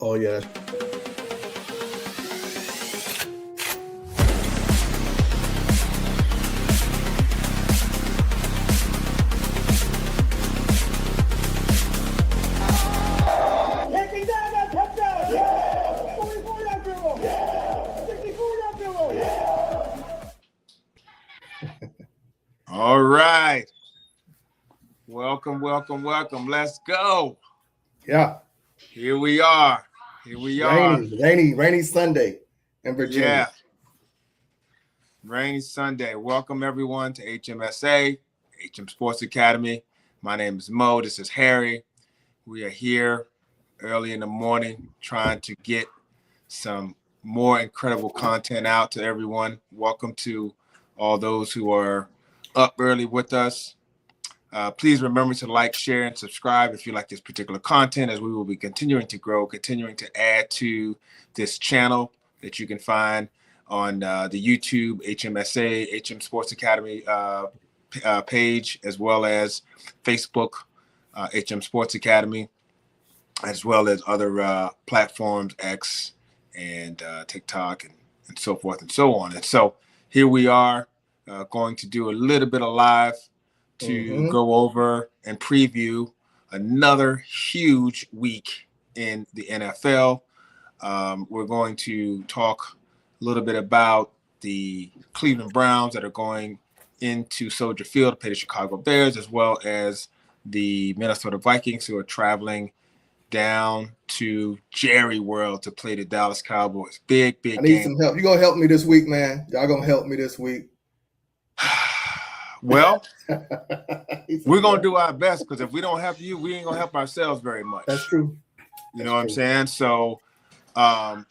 Oh, yeah. Taking down that touchdown! Yeah! 44-yard field goal! Yeah! 64-yard field goal! Yeah! All right. Welcome. Let's go. Yeah. Here we are. Rainy Sunday in Virginia. Yeah. Rainy Sunday. Welcome everyone to HMSA, HM Sports Academy. My name is Mo. This is Harry. We are here early in the morning trying to get some more incredible content out to everyone. Welcome to all those who are up early with us. Please remember to like, share, and subscribe if you like this particular content, as we will be continuing to grow, continuing to add to this channel that you can find on the YouTube HMSA, HM Sports Academy page, as well as Facebook, HM Sports Academy, as well as other platforms, X and TikTok and so forth and so on. And so here we are going to do a little bit of live to go over and preview another huge week in the NFL. We're going to talk a little bit about the Cleveland Browns that are going into Soldier Field to play the Chicago Bears, as well as the Minnesota Vikings, who are traveling down to Jerry World to play the Dallas Cowboys. Big I need game. some help. You gonna help me this week, man? Y'all gonna help me this week? Well, we're going to do our best, because if we don't help you, we ain't going to help ourselves very much. That's true. You know what I'm saying? So I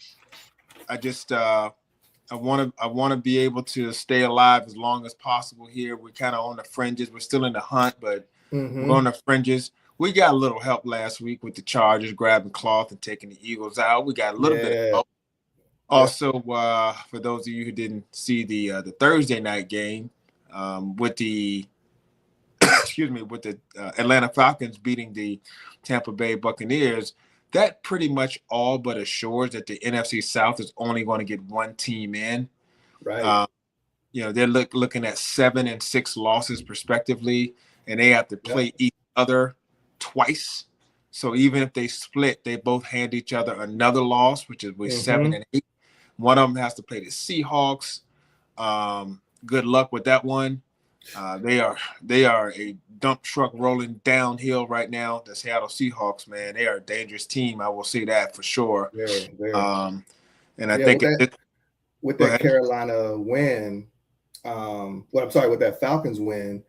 want to be able to stay alive as long as possible here. We're kind of on the fringes. We're still in the hunt, but we're on the fringes. We got a little help last week with the Chargers grabbing cloth and taking the Eagles out. We got a little bit of help. Also, for those of you who didn't see the Thursday night game, with the Atlanta Falcons beating the Tampa Bay Buccaneers, that pretty much all but assures that the NFC South is only going to get one team in. Right. They're looking at 7 and 6 losses respectively, and they have to play each other twice. So even if they split, they both hand each other another loss, which is with 7 and 8. One of them has to play the Seahawks. Good luck with that one. They are a dump truck rolling downhill right now. The Seattle Seahawks, man, they are a dangerous team. I will say that for sure. Very. And I think with that Carolina win, with that Falcons win,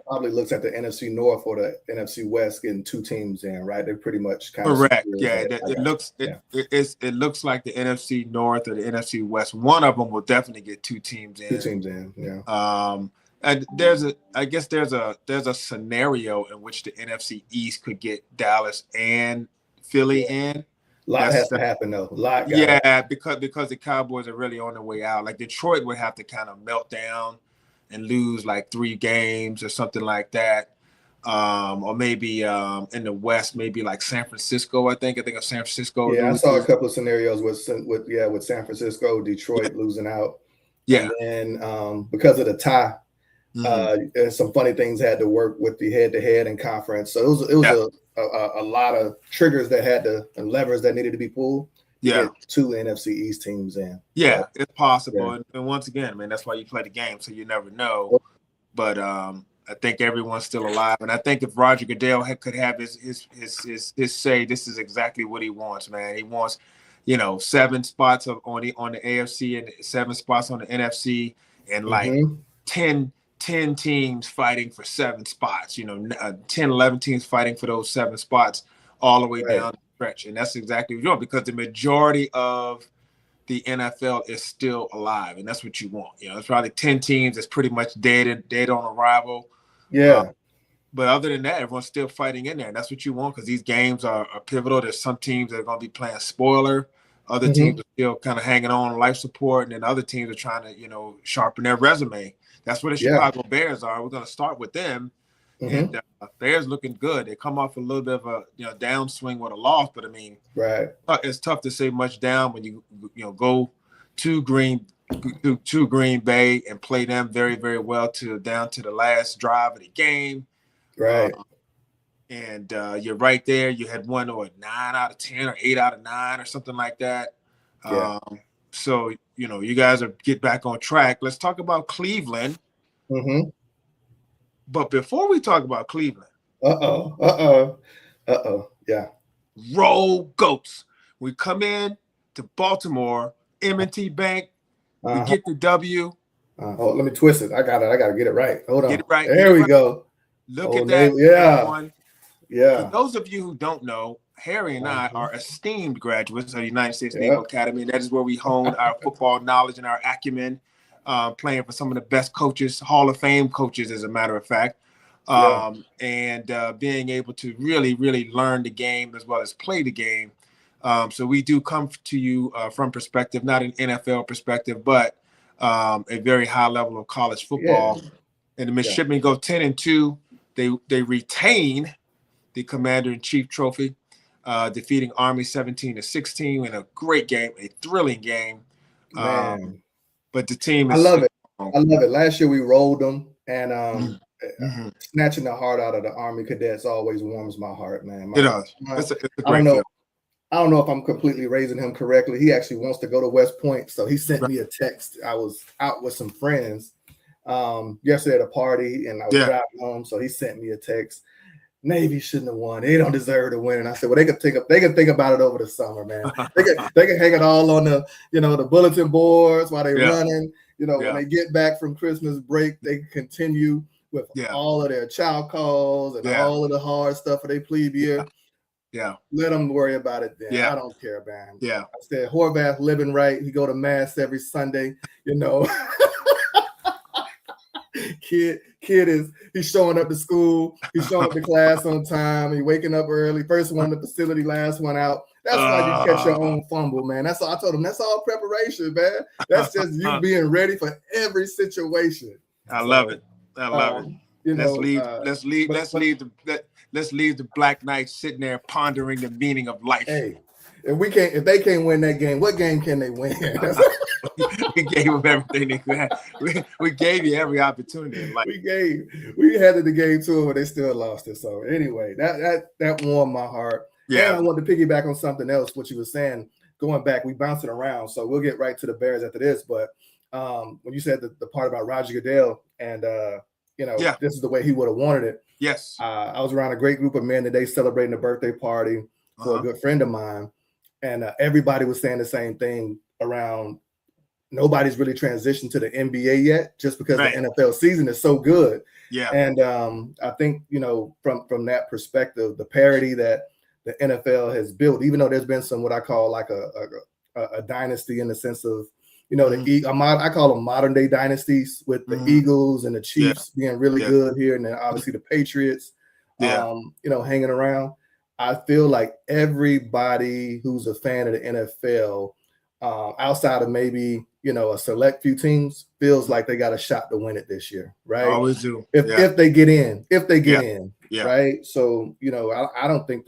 probably looks at the NFC North or the NFC West getting 2 teams in, right? They're pretty much kind of correct. It looks like the NFC North or the NFC West. One of them will definitely get 2 teams in. 2 teams in, yeah. And there's a scenario in which the NFC East could get Dallas and Philly in. A lot has to happen though. Because the Cowboys are really on their way out. Like Detroit would have to kind of melt down and lose like 3 games or something like that. Or maybe in the West, maybe like San Francisco. I think of San Francisco. Yeah, I saw a couple of scenarios with San Francisco, Detroit losing out. Yeah, and then because of the tie, and some funny things had to work with the head-to-head in conference. So it was a lot of triggers and levers that needed to be pulled. Yeah, get 2 NFC East teams in. Yeah, it's possible. Yeah. And once again, man, that's why you play the game, so you never know. But I think everyone's still alive, and I think if Roger Goodell could have his say, this is exactly what he wants, man. He wants, 7 spots on the AFC and 7 spots on the NFC, and like 10 teams fighting for 7 spots. 10, 11 teams fighting for those 7 spots all the way down. And that's exactly what you want, because the majority of the NFL is still alive, and that's what you want. It's probably 10 teams that's pretty much dead on arrival. Yeah. But other than that, everyone's still fighting in there, and that's what you want, because these games are pivotal. There's some teams that are going to be playing spoiler. Other teams are still kind of hanging on life support, and then other teams are trying to, sharpen their resume. That's what the Chicago Bears are. We're going to start with them. and theirs looking good. They come off a little bit of a downswing with a loss, but I mean, it's tough to say much down when you go to Green Bay and play them very, very well down to the last drive of the game. Right. And you're right there. You had one or 9 out of 10 or 8 out of 9 or something like that. Yeah. So, you guys are get back on track. Let's talk about Cleveland. Mm-hmm. But before we talk about Cleveland. Yeah. Roll Goats. We come in to Baltimore, M&T Bank. We get the W. Let me twist it. I got to get it right. Hold on. Get it right. There we go. Look at that. Yeah. Yeah. For those of you who don't know, Harry and I are esteemed graduates of the United States Naval Academy. And that is where we honed our football knowledge and our acumen, playing for some of the best coaches, Hall of Fame coaches, as a matter of fact. And being able to really, really learn the game as well as play the game. So we do come to you from perspective, not an NFL perspective, but a very high level of college football. And the Midshipmen go 10-2. They retain the Commander-in-Chief Trophy, defeating Army 17-16 in a great game, a thrilling game. But the team is I love it. Last year we rolled them, and snatching the heart out of the Army cadets always warms my heart, man. It does. It's a great feeling. I don't know if I'm completely raising him correctly. He actually wants to go to West Point, so he sent me a text. I was out with some friends yesterday at a party, and I was driving home, so he sent me a text. Navy shouldn't have won. They don't deserve to win. And I said, well, they can think about it over the summer, man. They can hang it all on the the bulletin boards while they're running. When they get back from Christmas break, they can continue with all of their child calls and all of the hard stuff for their plebe year. Yeah. Let them worry about it then. Yeah. I don't care, man. Yeah. I said, Horvath living right. He go to mass every Sunday, Kid he's showing up to school. He's showing up to class on time. He's waking up early. First one in the facility, last one out. That's why you catch your own fumble, man. That's all I told him. That's all preparation, man. That's just you being ready for every situation. I love it. Let's leave the Black Knights sitting there pondering the meaning of life. Hey, if they can't win that game, what game can they win? We gave them everything they could have. We gave you every opportunity in life. We handed the game to them, but they still lost it. So anyway, that warmed my heart. Yeah. And I wanted to piggyback on something else, what you were saying. Going back, we bouncing around, so we'll get right to the Bears after this. But when you said the part about Roger Goodell and this is the way he would have wanted it. Yes. I was around a great group of men today celebrating a birthday party for a good friend of mine, and everybody was saying the same thing around. Nobody's really transitioned to the NBA yet, just because the NFL season is so good. Yeah. And I think, from that perspective, the parity that the NFL has built, even though there's been some what I call like a dynasty in the sense of, I call them modern day dynasties with the Eagles and the Chiefs being really good here, and then obviously the Patriots, hanging around. I feel like everybody who's a fan of the NFL, outside of maybe a select few teams, feels like they got a shot to win it this year, right? I always do. If they get in, right? So I don't think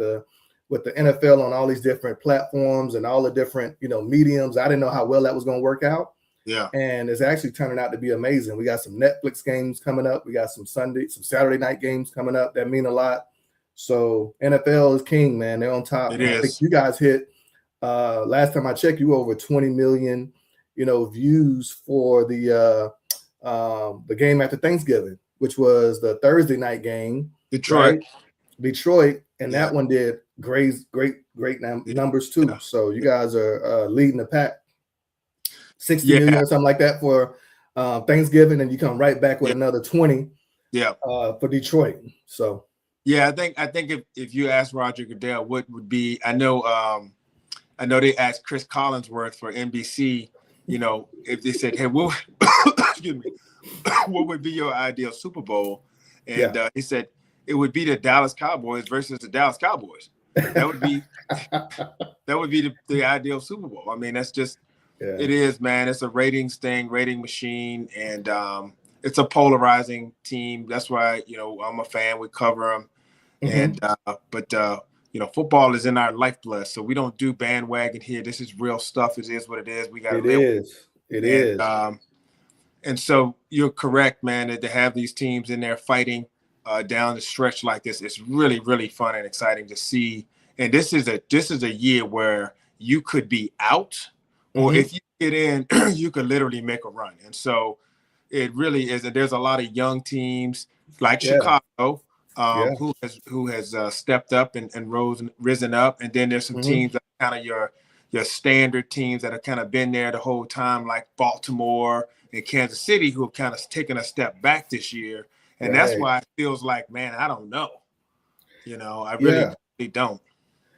with the NFL on all these different platforms and all the different mediums, I didn't know how well that was going to work out. Yeah, and it's actually turning out to be amazing. We got some Netflix games coming up. We got some Saturday night games coming up that mean a lot. So NFL is king, man. They're on top. It is. I think you guys hit. Last time I checked, you were over 20 million, views for the game after Thanksgiving, which was the Thursday night game. Detroit, and that one did great numbers too. Yeah. So you guys are leading the pack. 60 million or something like that for Thanksgiving, and you come right back with another 20. Yeah, for Detroit. So I think if you ask Roger Goodell what would be, I know they asked Chris Collinsworth for NBC, if they said, hey, excuse me, what would be your ideal Super Bowl? And he said it would be the Dallas Cowboys versus the Dallas Cowboys. That would be the ideal Super Bowl. I mean, that's just it is, man. It's a ratings thing, rating machine, and it's a polarizing team. That's why, I'm a fan. We cover them. And but football is in our lifeblood, so we don't do bandwagon here. This is real stuff. It is what it is. We got to live. It is. And so you're correct, man, that to have these teams in there fighting down the stretch like this, it's really, really fun and exciting to see. And this is a year where you could be out, or if you get in, you could literally make a run. And so it really is. And there's a lot of young teams like Chicago. Who has stepped up and risen up, and then there's some teams that are kind of your standard teams that have kind of been there the whole time, like Baltimore and Kansas City, who have kind of taken a step back this year, and that's why it feels like, man, I don't know, I really don't.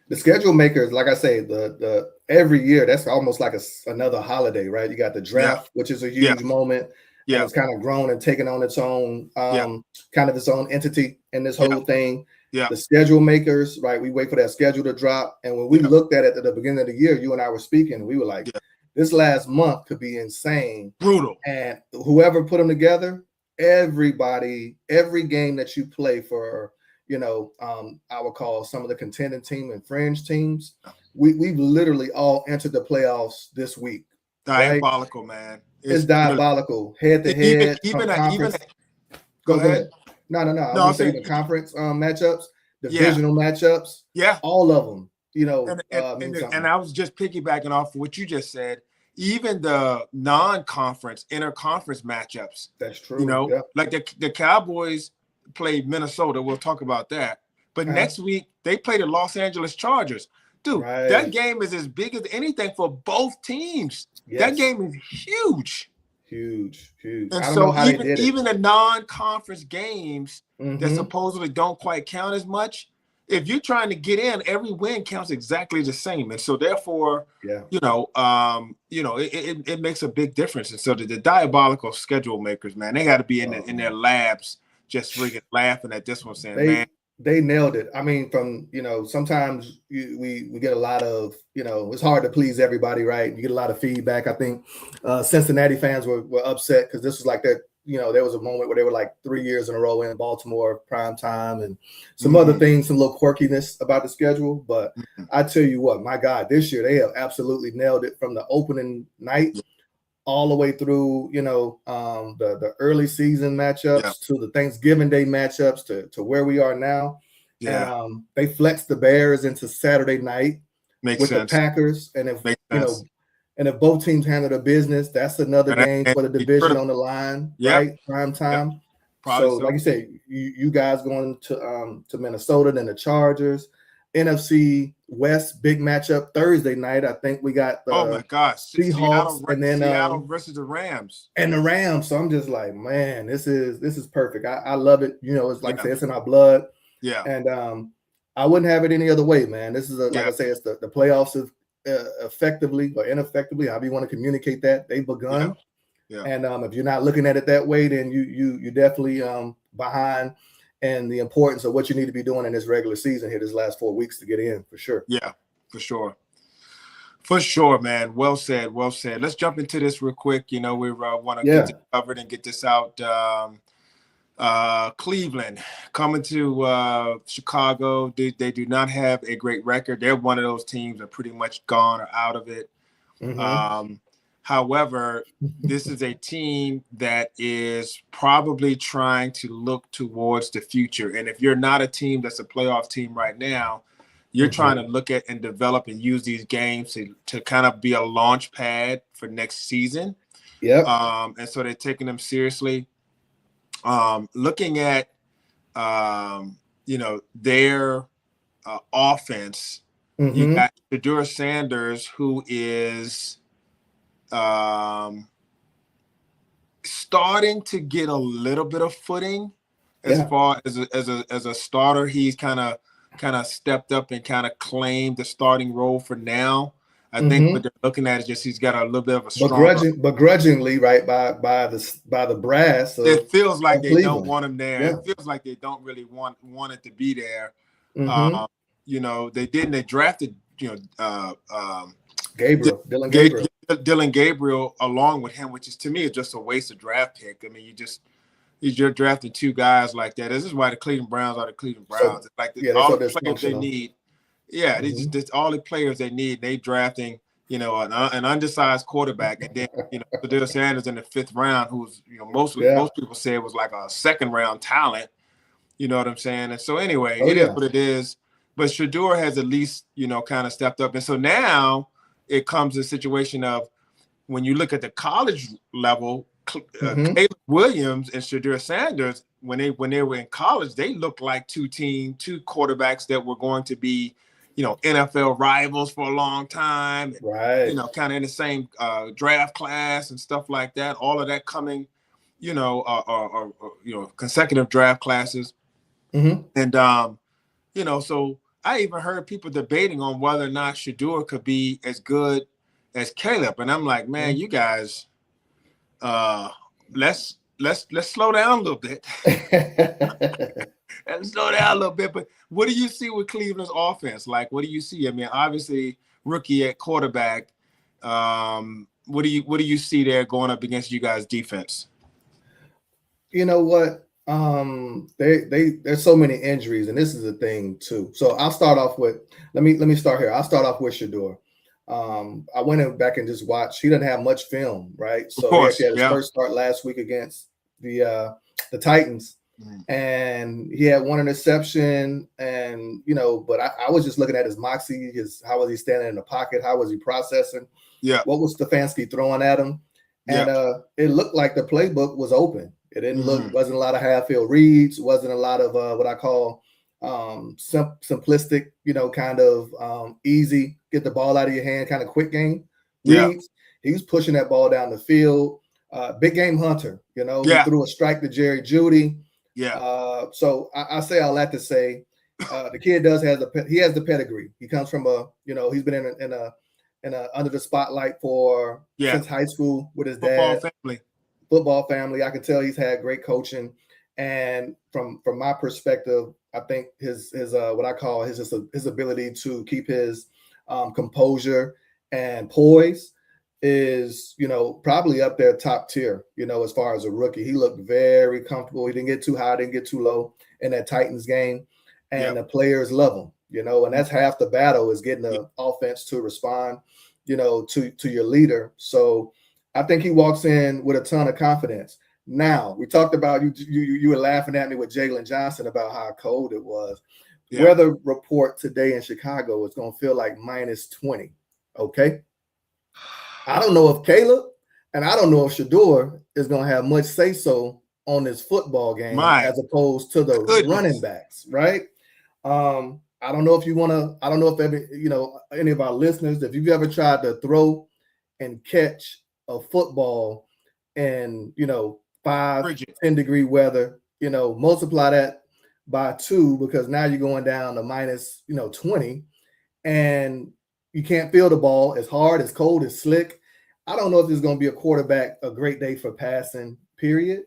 The schedule makers, like I say, the every year that's almost like another holiday, right? You got the draft, which is a huge moment. Yeah, it's kind of grown and taken on its own, kind of its own entity in this whole thing. Yeah, the schedule makers, right? We wait for that schedule to drop, and when we looked at it at the beginning of the year, you and I were speaking, we were like, "This last month could be insane, brutal." And whoever put them together, everybody, every game that you play for, I would call some of the contending team and fringe teams, we've literally all entered the playoffs this week. Diabolical, right? Man. It's diabolical, head to head. Go ahead. No. I'm saying the conference matchups, divisional matchups. Yeah, all of them. And I was just piggybacking off what you just said. Even the non-conference, interconference matchups. That's true. Like the Cowboys played Minnesota. We'll talk about that. But next week they play the Los Angeles Chargers. Dude, that game is as big as anything for both teams. Yes. That game is huge. Huge. And so even the non-conference games that supposedly don't quite count as much, if you're trying to get in, every win counts exactly the same. And so therefore, it makes a big difference. And so the diabolical schedule makers, man, they got to be in their labs just freaking laughing at this one, saying, man, they nailed it. I mean, from, sometimes we get a lot of, it's hard to please everybody, right? You get a lot of feedback. I think Cincinnati fans were upset because this was like that, there was a moment where they were like 3 years in a row in Baltimore prime time and some other things, some little quirkiness about the schedule. But I tell you what, my God, this year they have absolutely nailed it from the opening night all the way through, the early season matchups to the Thanksgiving Day matchups to where we are now. Yeah. And, they flexed the Bears into Saturday night with the Packers. And if both teams handle their business, that's another game for the division on the line, right? Prime time. So like you said, you guys going to Minnesota, then the Chargers. NFC West big matchup Thursday night. I think we got the Seahawks and then Seattle versus the Rams. And the Rams. So I'm just like, man, this is perfect. I love it. It's like I say, it's in our blood. Yeah. And I wouldn't have it any other way, man. This is like I say, it's the playoffs of effectively or ineffectively, however you want to communicate that, they've begun. Yeah. And if you're not looking at it that way, then you definitely behind. And the importance of what you need to be doing in this regular season here, this last 4 weeks to get in, for sure. Yeah, for sure. For sure, man. Well said. Well said. Let's jump into this real quick. We want to get this covered and get this out. Cleveland coming to Chicago. They do not have a great record. They're one of those teams that are pretty much gone or out of it. However, this is a team that is probably trying to look towards the future. And if you're not a team that's a playoff team right now, you're trying to look at and develop and use these games to kind of be a launch pad for next season. Yeah. And so they're taking them seriously. Looking at, their offense, you got Shedeur Sanders, who is starting to get a little bit of footing as far as a starter. He's kind of stepped up and kind of claimed the starting role for now. I think what they're looking at is just he's got a little bit of a strong, begrudgingly, right, by the brass. It feels like they don't want him there. Yeah. It feels like they don't really want it to be there. They drafted Dillon Gabriel along with him, which is, to me, is just a waste of draft pick. I mean, you just You're drafting two guys like that. This is why the Cleveland Browns are the Cleveland Browns. So, Like yeah, they're all so the players they dysfunctional. need. Yeah, they Mhm. just all the players they need. They drafting, an undersized quarterback, and then Shedeur Sanders in the 5th round, who's most Yeah. people say was like a 2nd round talent. You know what I'm saying? And so anyway, Oh, it is yeah. what it is. But Shedeur has at least kind of stepped up, and so now it comes to a situation of when you look at the college level, Mhm. Caleb Williams and Shedeur Sanders, when they were in college, they looked like two quarterbacks that were going to be, NFL rivals for a long time. Right. Kind of in the same draft class and stuff like that. All of that coming, consecutive draft classes, Mhm. and so I even heard people debating on whether or not Shedeur could be as good as Caleb, and I'm like, man, you guys, let's slow down a little bit. Let's slow down a little bit. But what do you see with Cleveland's offense? Like, what do you see? I mean, obviously, rookie at quarterback. What do you see there going up against you guys' defense? You know what? There's so many injuries, and this is a thing too. So I'll start off with let me start here. I'll start off with Shedeur. I went back and just watched. He doesn't have much film, right? So he actually had his first start last week against the Titans, and he had one interception. And but I was just looking at his moxie, how was he standing in the pocket, how was he processing? Yeah, what was Stefanski throwing at him? And it looked like the playbook was open. It didn't wasn't a lot of half-field reads, wasn't a lot of what I call simplistic, kind of easy, get the ball out of your hand, kind of quick game reads. He was pushing that ball down the field. Big game hunter, he threw a strike to Jerry Jeudy. So I say all that to say the kid has the pedigree. He comes from he's been in a under the spotlight since high school with his dad. Football family. I can tell he's had great coaching, and from my perspective, I think his what I call his ability to keep his composure and poise is probably up there top tier. As far as a rookie, he looked very comfortable. He didn't get too high, didn't get too low in that Titans game, and the players love him. And that's half the battle is getting the offense to respond, to your leader. So I think he walks in with a ton of confidence. Now, we talked about you were laughing at me with Jalen Johnson about how cold it was. Weather report today in Chicago is going to feel like -20. Okay. I don't know if Caleb and I don't know if Shedeur is going to have much say so on this football game as opposed to the running backs, right? I don't know if I don't know if any of our listeners, if you've ever tried to throw and catch a football in 5-10-degree weather, multiply that by 2 because now you're going down to -20 and you can't feel the ball. It's hard, it's cold, it's slick. I don't know if there's going to be a great day for passing, period.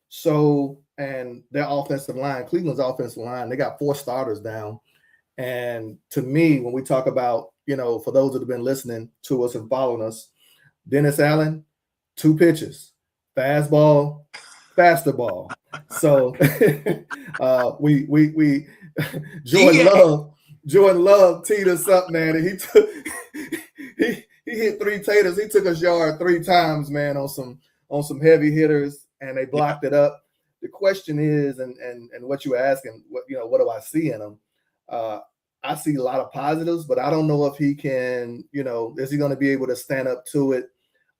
So, and their offensive line, Cleveland's offensive line, they got 4 starters down. And to me, when we talk about, for those that have been listening to us and following us, Dennis Allen, 2 pitches, fastball, faster ball. So we Jordan Love teed us up, man, and he hit 3 taters. He took a yard 3 times, man, on some heavy hitters, and they blocked it up. The question is, and what you were asking, what do I see in him? I see a lot of positives, but I don't know if he can, is he going to be able to stand up to it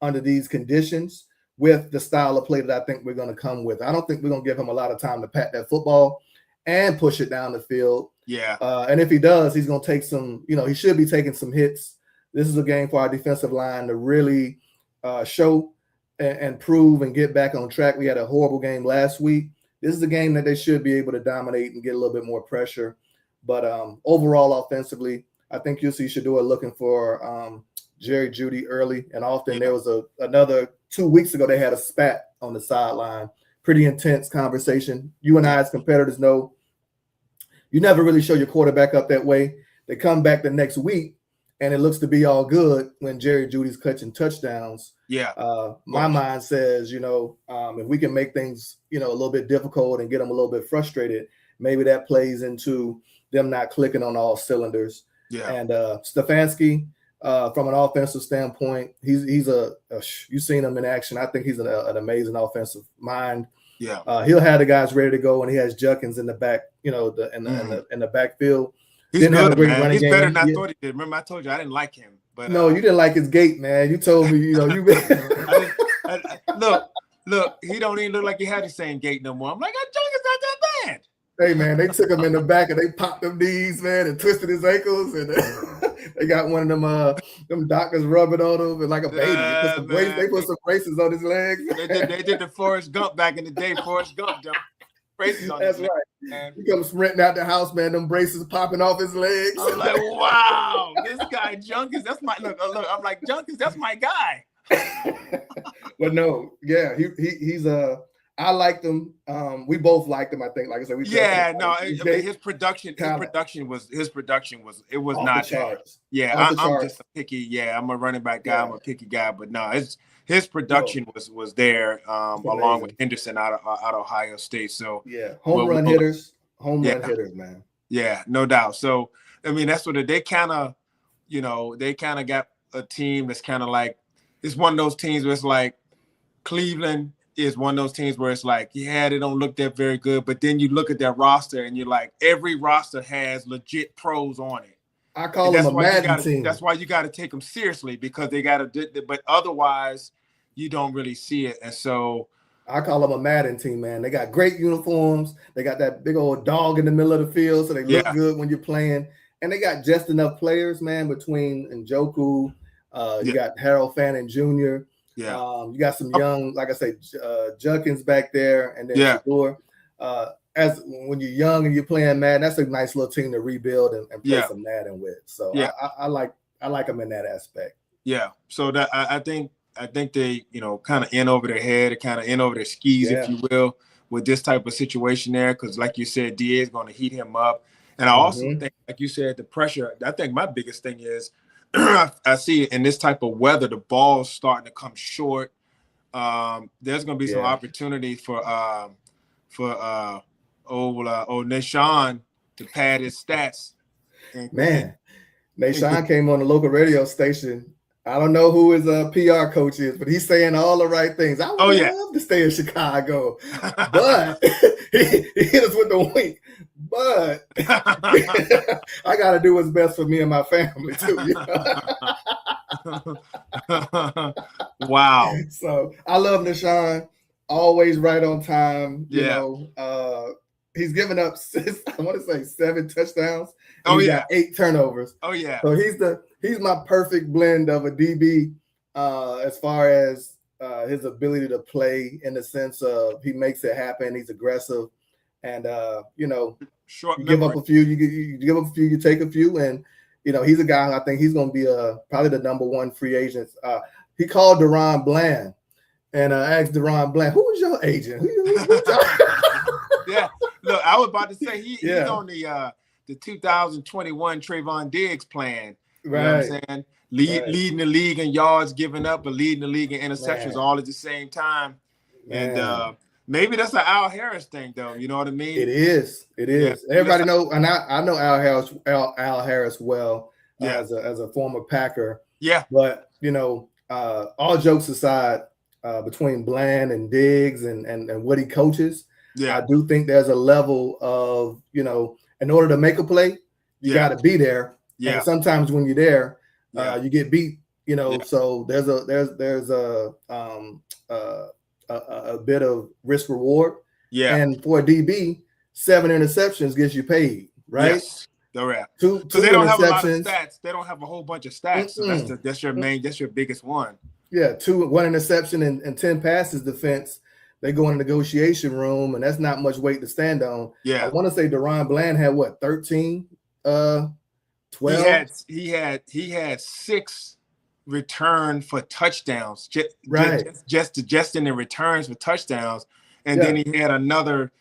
under these conditions with the style of play that I think we're going to come with. I don't think we're going to give him a lot of time to pat that football and push it down the field. And if he does, he's going to take some, he should be taking some hits. This is a game for our defensive line to really show and prove and get back on track. We had a horrible game last week. This is a game that they should be able to dominate and get a little bit more pressure. But overall, offensively, I think you'll see Shedeur looking for Jerry Jeudy early and often. There was another 2 weeks ago, they had a spat on the sideline. Pretty intense conversation. You and I as competitors know you never really show your quarterback up that way. They come back the next week and it looks to be all good when Jerry Judy's catching touchdowns. Yeah. My mind says, if we can make things, a little bit difficult and get them a little bit frustrated, maybe that plays into them not clicking on all cylinders. Yeah. And Stefanski, from an offensive standpoint, he's you've seen him in action. I think he's an amazing offensive mind. Yeah. He'll have the guys ready to go, and he has Judkins in the back, in the backfield. He's good, man. He's better than I thought he did. Remember, I told you I didn't like him. But no, you didn't like his gait, man. You told me, you look, he don't even look like he had the same gait no more. I'm like, that junk is not that bad. Hey, man, they took him in the back and they popped them knees, man, and twisted his ankles, and they got one of them doctors rubbing on him and like a baby. They put some braces on his legs. They did the Forrest Gump back in the day. Forrest Gump braces on his legs. That's right. He comes sprinting out the house, man. Them braces popping off his legs. I'm like, wow, this guy Junkins. That's my look. I'm like, Junkins. That's my guy. But no, yeah, he's I liked him. We both liked him. I think, like I said, his production was not charts. Yeah, I'm just a picky. Yeah, I'm a running back guy. Yeah. I'm a picky guy, but no, his production was there along with Henderson out of Ohio State. So yeah, home run hitters, man. Yeah, no doubt. So I mean, that's what they kind of, they kind of got a team that's kind of like, it's one of those teams where it's like Cleveland is one of those teams where it's like, yeah, they don't look that very good, but then you look at their roster and you're like, every roster has legit pros on it. I call them a Madden team. That's why you got to take them seriously, because they got to, but otherwise you don't really see it. And so I call them a Madden team, man. They got great uniforms. They got that big old dog in the middle of the field, so they look good when you're playing. And they got just enough players, man, between Njoku, you got Harold Fannin Jr., you got some young, like I say, Judkins back there, and then Shador. As when you're young and you're playing Madden, that's a nice little team to rebuild and play some Madden with. So I like them in that aspect. Yeah. So that I think they kind of in over their head, kind of in over their skis, if you will, with this type of situation there, because like you said, DA is going to heat him up, and I also think, like you said, the pressure. I think my biggest thing is, I see in this type of weather, the ball's starting to come short. There's going to be some opportunity for Nashawn to pad his stats. Man, Nashawn came on the local radio station. I don't know who his PR coach is, but he's saying all the right things. I would love to stay in Chicago, but he hit us with the wink. But I got to do what's best for me and my family too. Wow. So I love Nashawn. Always right on time. He's given up I want to say 7 touchdowns. He's got 8 turnovers. Oh yeah. So he's my perfect blend of a DB as far as his ability to play, in the sense of he makes it happen. He's aggressive, and short you give up a few, you give up a few, you take a few, and he's a guy. I think he's going to be probably the #1 free agent. He called Deron Bland and asked Deron Bland, "Who was your agent?" Yeah, look, I was about to say he's on the 2021 Trayvon Diggs plan. You know what I'm saying? Leading the league in yards given up, but leading the league in interceptions all at the same time. And maybe that's an Al Harris thing, though. You know what I mean? It is. Yeah. Everybody know, and I know Al Harris well as a former Packer. Yeah. But all jokes aside, between Bland and Diggs and what he coaches, I do think there's a level of in order to make a play, you got to be there. Yeah. And sometimes when you're there, you get beat. So there's a bit of risk reward. Yeah. And for a DB, 7 interceptions gets you paid, right? Yes. Correct. Two they don't have a lot of stats. They don't have a whole bunch of stats. So that's your biggest one. Yeah, 1 interception and 10 passes defense. They go in the negotiation room, and that's not much weight to stand on. Yeah. I want to say Deron Bland had 13, 12. He had 6 return for touchdowns. Just in the returns for touchdowns, and then he had another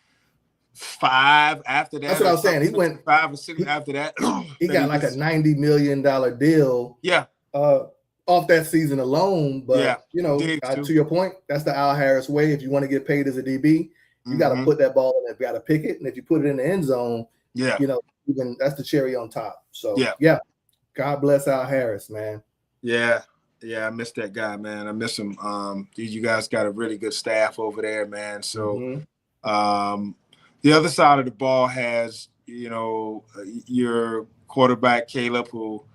5 after that. That's what I was saying. He went 5 or 6 after that. He got like a $90 million deal. Yeah. Off that season alone. But Yeah, you know, to your point, that's the Al Harris way. If you want to get paid as a DB, you got to put that ball in. You got to pick it, and if you put it in the end zone, you know, even that's the cherry on top. So yeah. God bless Al Harris, man. Yeah, I miss that guy, man. I miss him. You guys got a really good staff over there, man. So the other side of the ball has, you know, your quarterback Caleb, who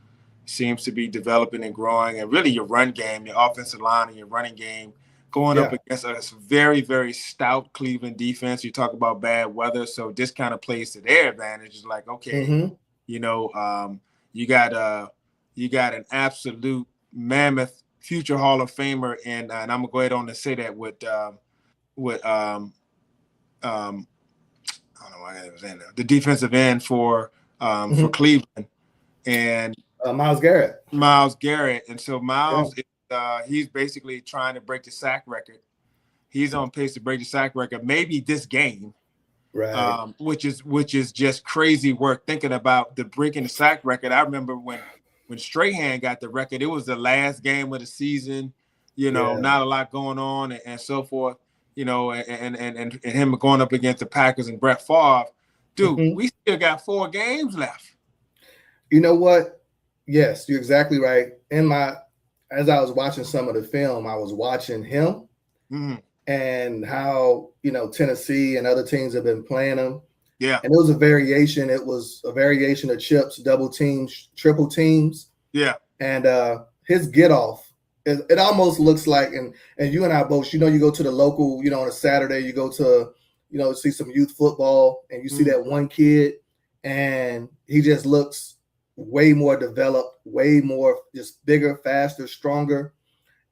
seems to be developing and growing, and really your run game, your offensive line and your running game going up against a very, very stout Cleveland defense. You talk about bad weather, so this kind of plays to their advantage. It's like, okay, you know, you got an absolute mammoth future Hall of Famer, and I'm gonna go ahead on and say that with I don't know why I was in there, the defensive end for Cleveland, and Myles Garrett. And so Myles, he's basically trying to break the sack record. He's on pace to break the sack record, maybe this game, right? Which is just crazy work thinking about the breaking the sack record. I remember when Strahan got the record, it was the last game of the season. You know, not a lot going on and so forth. You know, and him going up against the Packers and Brett Favre. Dude, we still got 4 games left. You know what? Yes, you're exactly right. As I was watching some of the film, I was watching him and how, you know, Tennessee and other teams have been playing him. Yeah. And it was a variation. It was a variation of chips, double teams, triple teams. Yeah. And his get off, it almost looks like, and you and I both, you know, you go to the local, you know, on a Saturday, you go to, you know, see some youth football, and you see that one kid, and he just looks way more developed, way more just bigger, faster, stronger.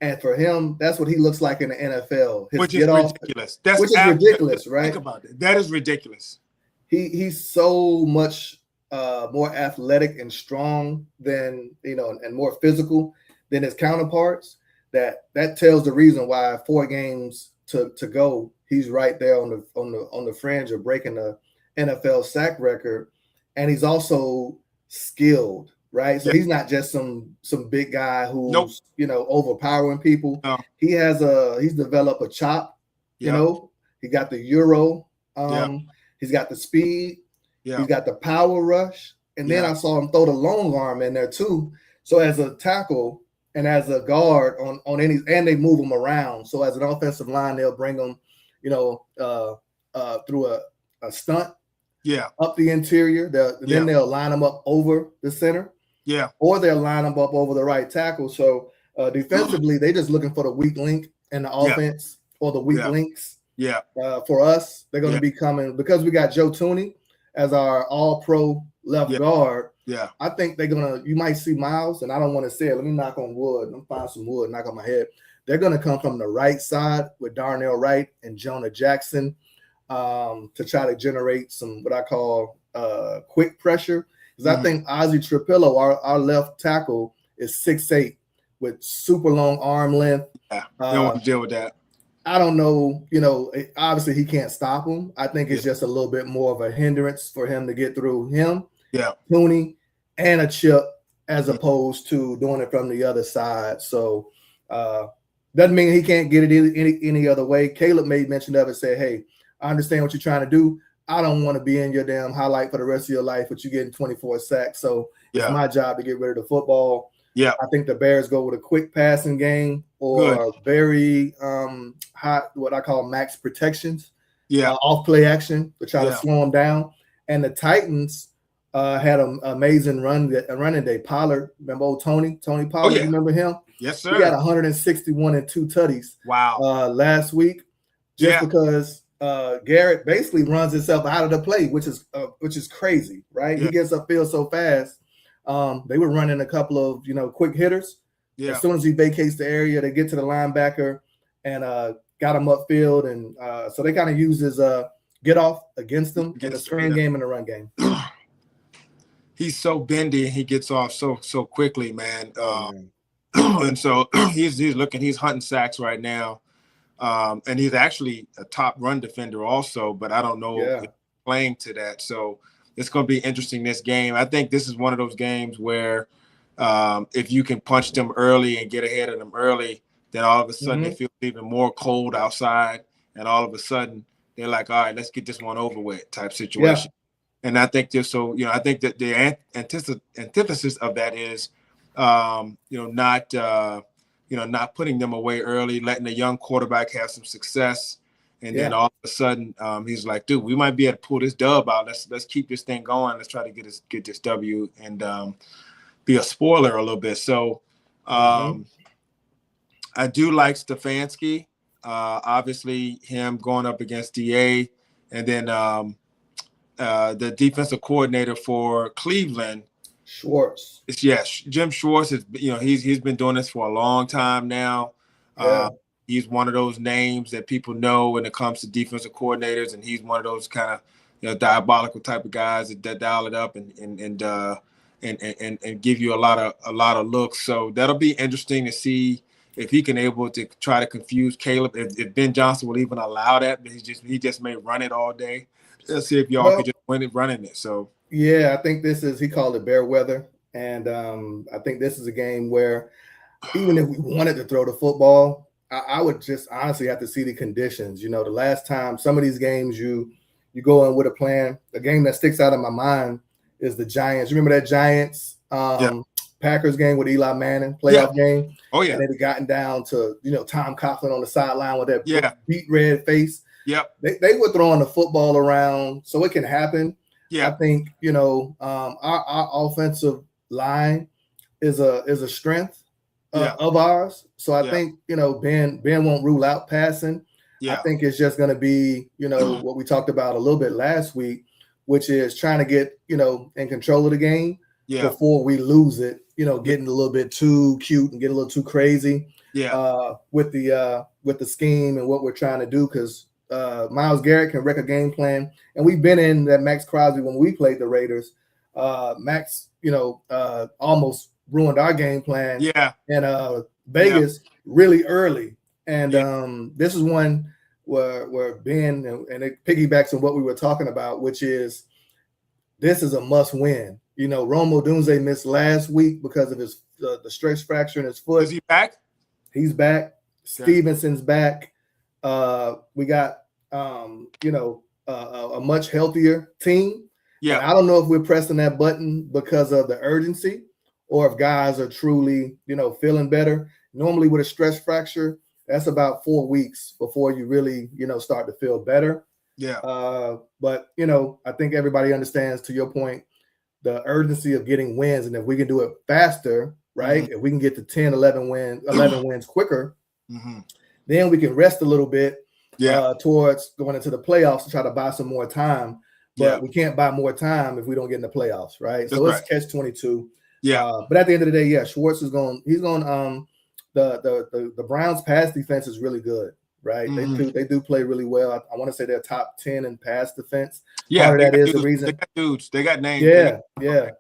And for him, that's what he looks like in the NFL. Which is ridiculous. Which is ridiculous, right? Think about it. That is ridiculous. He's so much more athletic and strong than, you know, and more physical than his counterparts. That tells the reason why 4 games to go, he's right there on the fringe of breaking the NFL sack record, and he's also skilled, right? So he's not just some big guy who's you know, overpowering people. No. He's developed a chop. You know, he got the Euro. He's got the speed. He's got the power rush, and then I saw him throw the long arm in there too. So as a tackle and as a guard on any, and they move him around. So as an offensive line, they'll bring him, you know, through a stunt. Up the interior. Then they'll line them up over the center. Or they'll line them up over the right tackle. So defensively, they're just looking for the weak link in the offense or the weak links. For us, they're going to be coming because we got Joe Thuney as our all-pro left guard. I think they're going to, you might see Myles, and I don't want to say it. Let me knock on wood. Let me find some wood, knock on my head. They're going to come from the right side with Darnell Wright and Jonah Jackson to try to generate some, what I call quick pressure. Because I think Ozzie Trapillo, our left tackle, is 6'8" with super long arm length. They don't want to deal with that. I don't know, you know, obviously he can't stop him. I think it's just a little bit more of a hindrance for him to get through him, Thuney, and a chip, as opposed to doing it from the other side. So doesn't mean he can't get it any other way. Caleb made mention of it, said, hey, I understand what you're trying to do. I don't want to be in your damn highlight for the rest of your life, but you're getting 24 sacks. So it's my job to get rid of the football. I think the Bears go with a quick passing game or very hot, what I call max protections, off play action to try to slow them down. And the Titans had an amazing running day. Pollard, remember old Tony Pollard? You remember him? Yes, sir. He got 161 and 2 tutties. Wow. Last week, just because Garrett basically runs himself out of the play, which is crazy, right? He gets upfield so fast. They were running a couple of, you know, quick hitters. As soon as he vacates the area, they get to the linebacker and got him upfield. And so they kind of use his get off against them in the screen game and the run game. He's so bendy and he gets off so quickly, man. And so he's hunting sacks right now. And he's actually a top run defender also, but I don't know if playing to that. So it's going to be interesting, this game. I think this is one of those games where if you can punch them early and get ahead of them early, then all of a sudden it feels even more cold outside. And all of a sudden they're like, all right, let's get this one over with type situation. Yeah. And I think just so, I think that the antithesis of that is, not putting them away early, letting the young quarterback have some success. And then all of a sudden, he's like, dude, we might be able to pull this dub out. Let's keep this thing going. Let's try to get this W and be a spoiler a little bit. So I do like Stefanski. Obviously, him going up against DA, and then the defensive coordinator for Cleveland, Schwartz. Jim Schwartz is, he's been doing this for a long time now. He's one of those names that people know when it comes to defensive coordinators, and he's one of those kind of diabolical type of guys that dial it up and give you a lot of looks. So that'll be interesting to see if he can able to try to confuse Caleb. If Ben Johnson will even allow that, but he just may run it all day. Let's see if y'all could just win it running it. So yeah, I think he called it bear weather, and I think this is a game where even if we wanted to throw the football, I would just honestly have to see the conditions. The last time some of these games you go in with a plan. The game that sticks out in my mind is the Giants. Remember that Giants Packers game with Eli Manning, playoff game? Oh yeah. And they'd gotten down to Tom Coughlin on the sideline with that beat red face. Yep. They were throwing the football around, so it can happen. Yeah. I think our offensive line is a strength of ours. So I think Ben won't rule out passing. Yeah. I think it's just going to be what we talked about a little bit last week, which is trying to get in control of the game before we lose it. Getting a little bit too cute and get a little too crazy. With the scheme and what we're trying to do, because Myles Garrett can wreck a game plan, and we've been in that Max Crosby when we played the Raiders. Max, almost ruined our game plan. In Vegas really early, and this is one where Ben and it piggybacks on what we were talking about, which is this is a must win. Rome Odunze missed last week because of his the stress fracture in his foot. Is he back? He's back. Okay. Stevenson's back. We got a much healthier team. Yeah, and I don't know if we're pressing that button because of the urgency, or if guys are truly feeling better. Normally with a stress fracture, that's about 4 weeks before you really start to feel better. Yeah. But I think everybody understands, to your point, the urgency of getting wins, and if we can do it faster, right? If we can get to 10, 11 wins quicker, then we can rest a little bit towards going into the playoffs to try to buy some more time. But we can't buy more time if we don't get in the playoffs, right? So it's catch-22. Yeah. But at the end of the day, Schwartz is going. He's going. The Browns' pass defense is really good, right? They do play really well. I want to say they're top 10 in pass defense. Yeah, part of that is the reason. They got dudes. They got names. Yeah.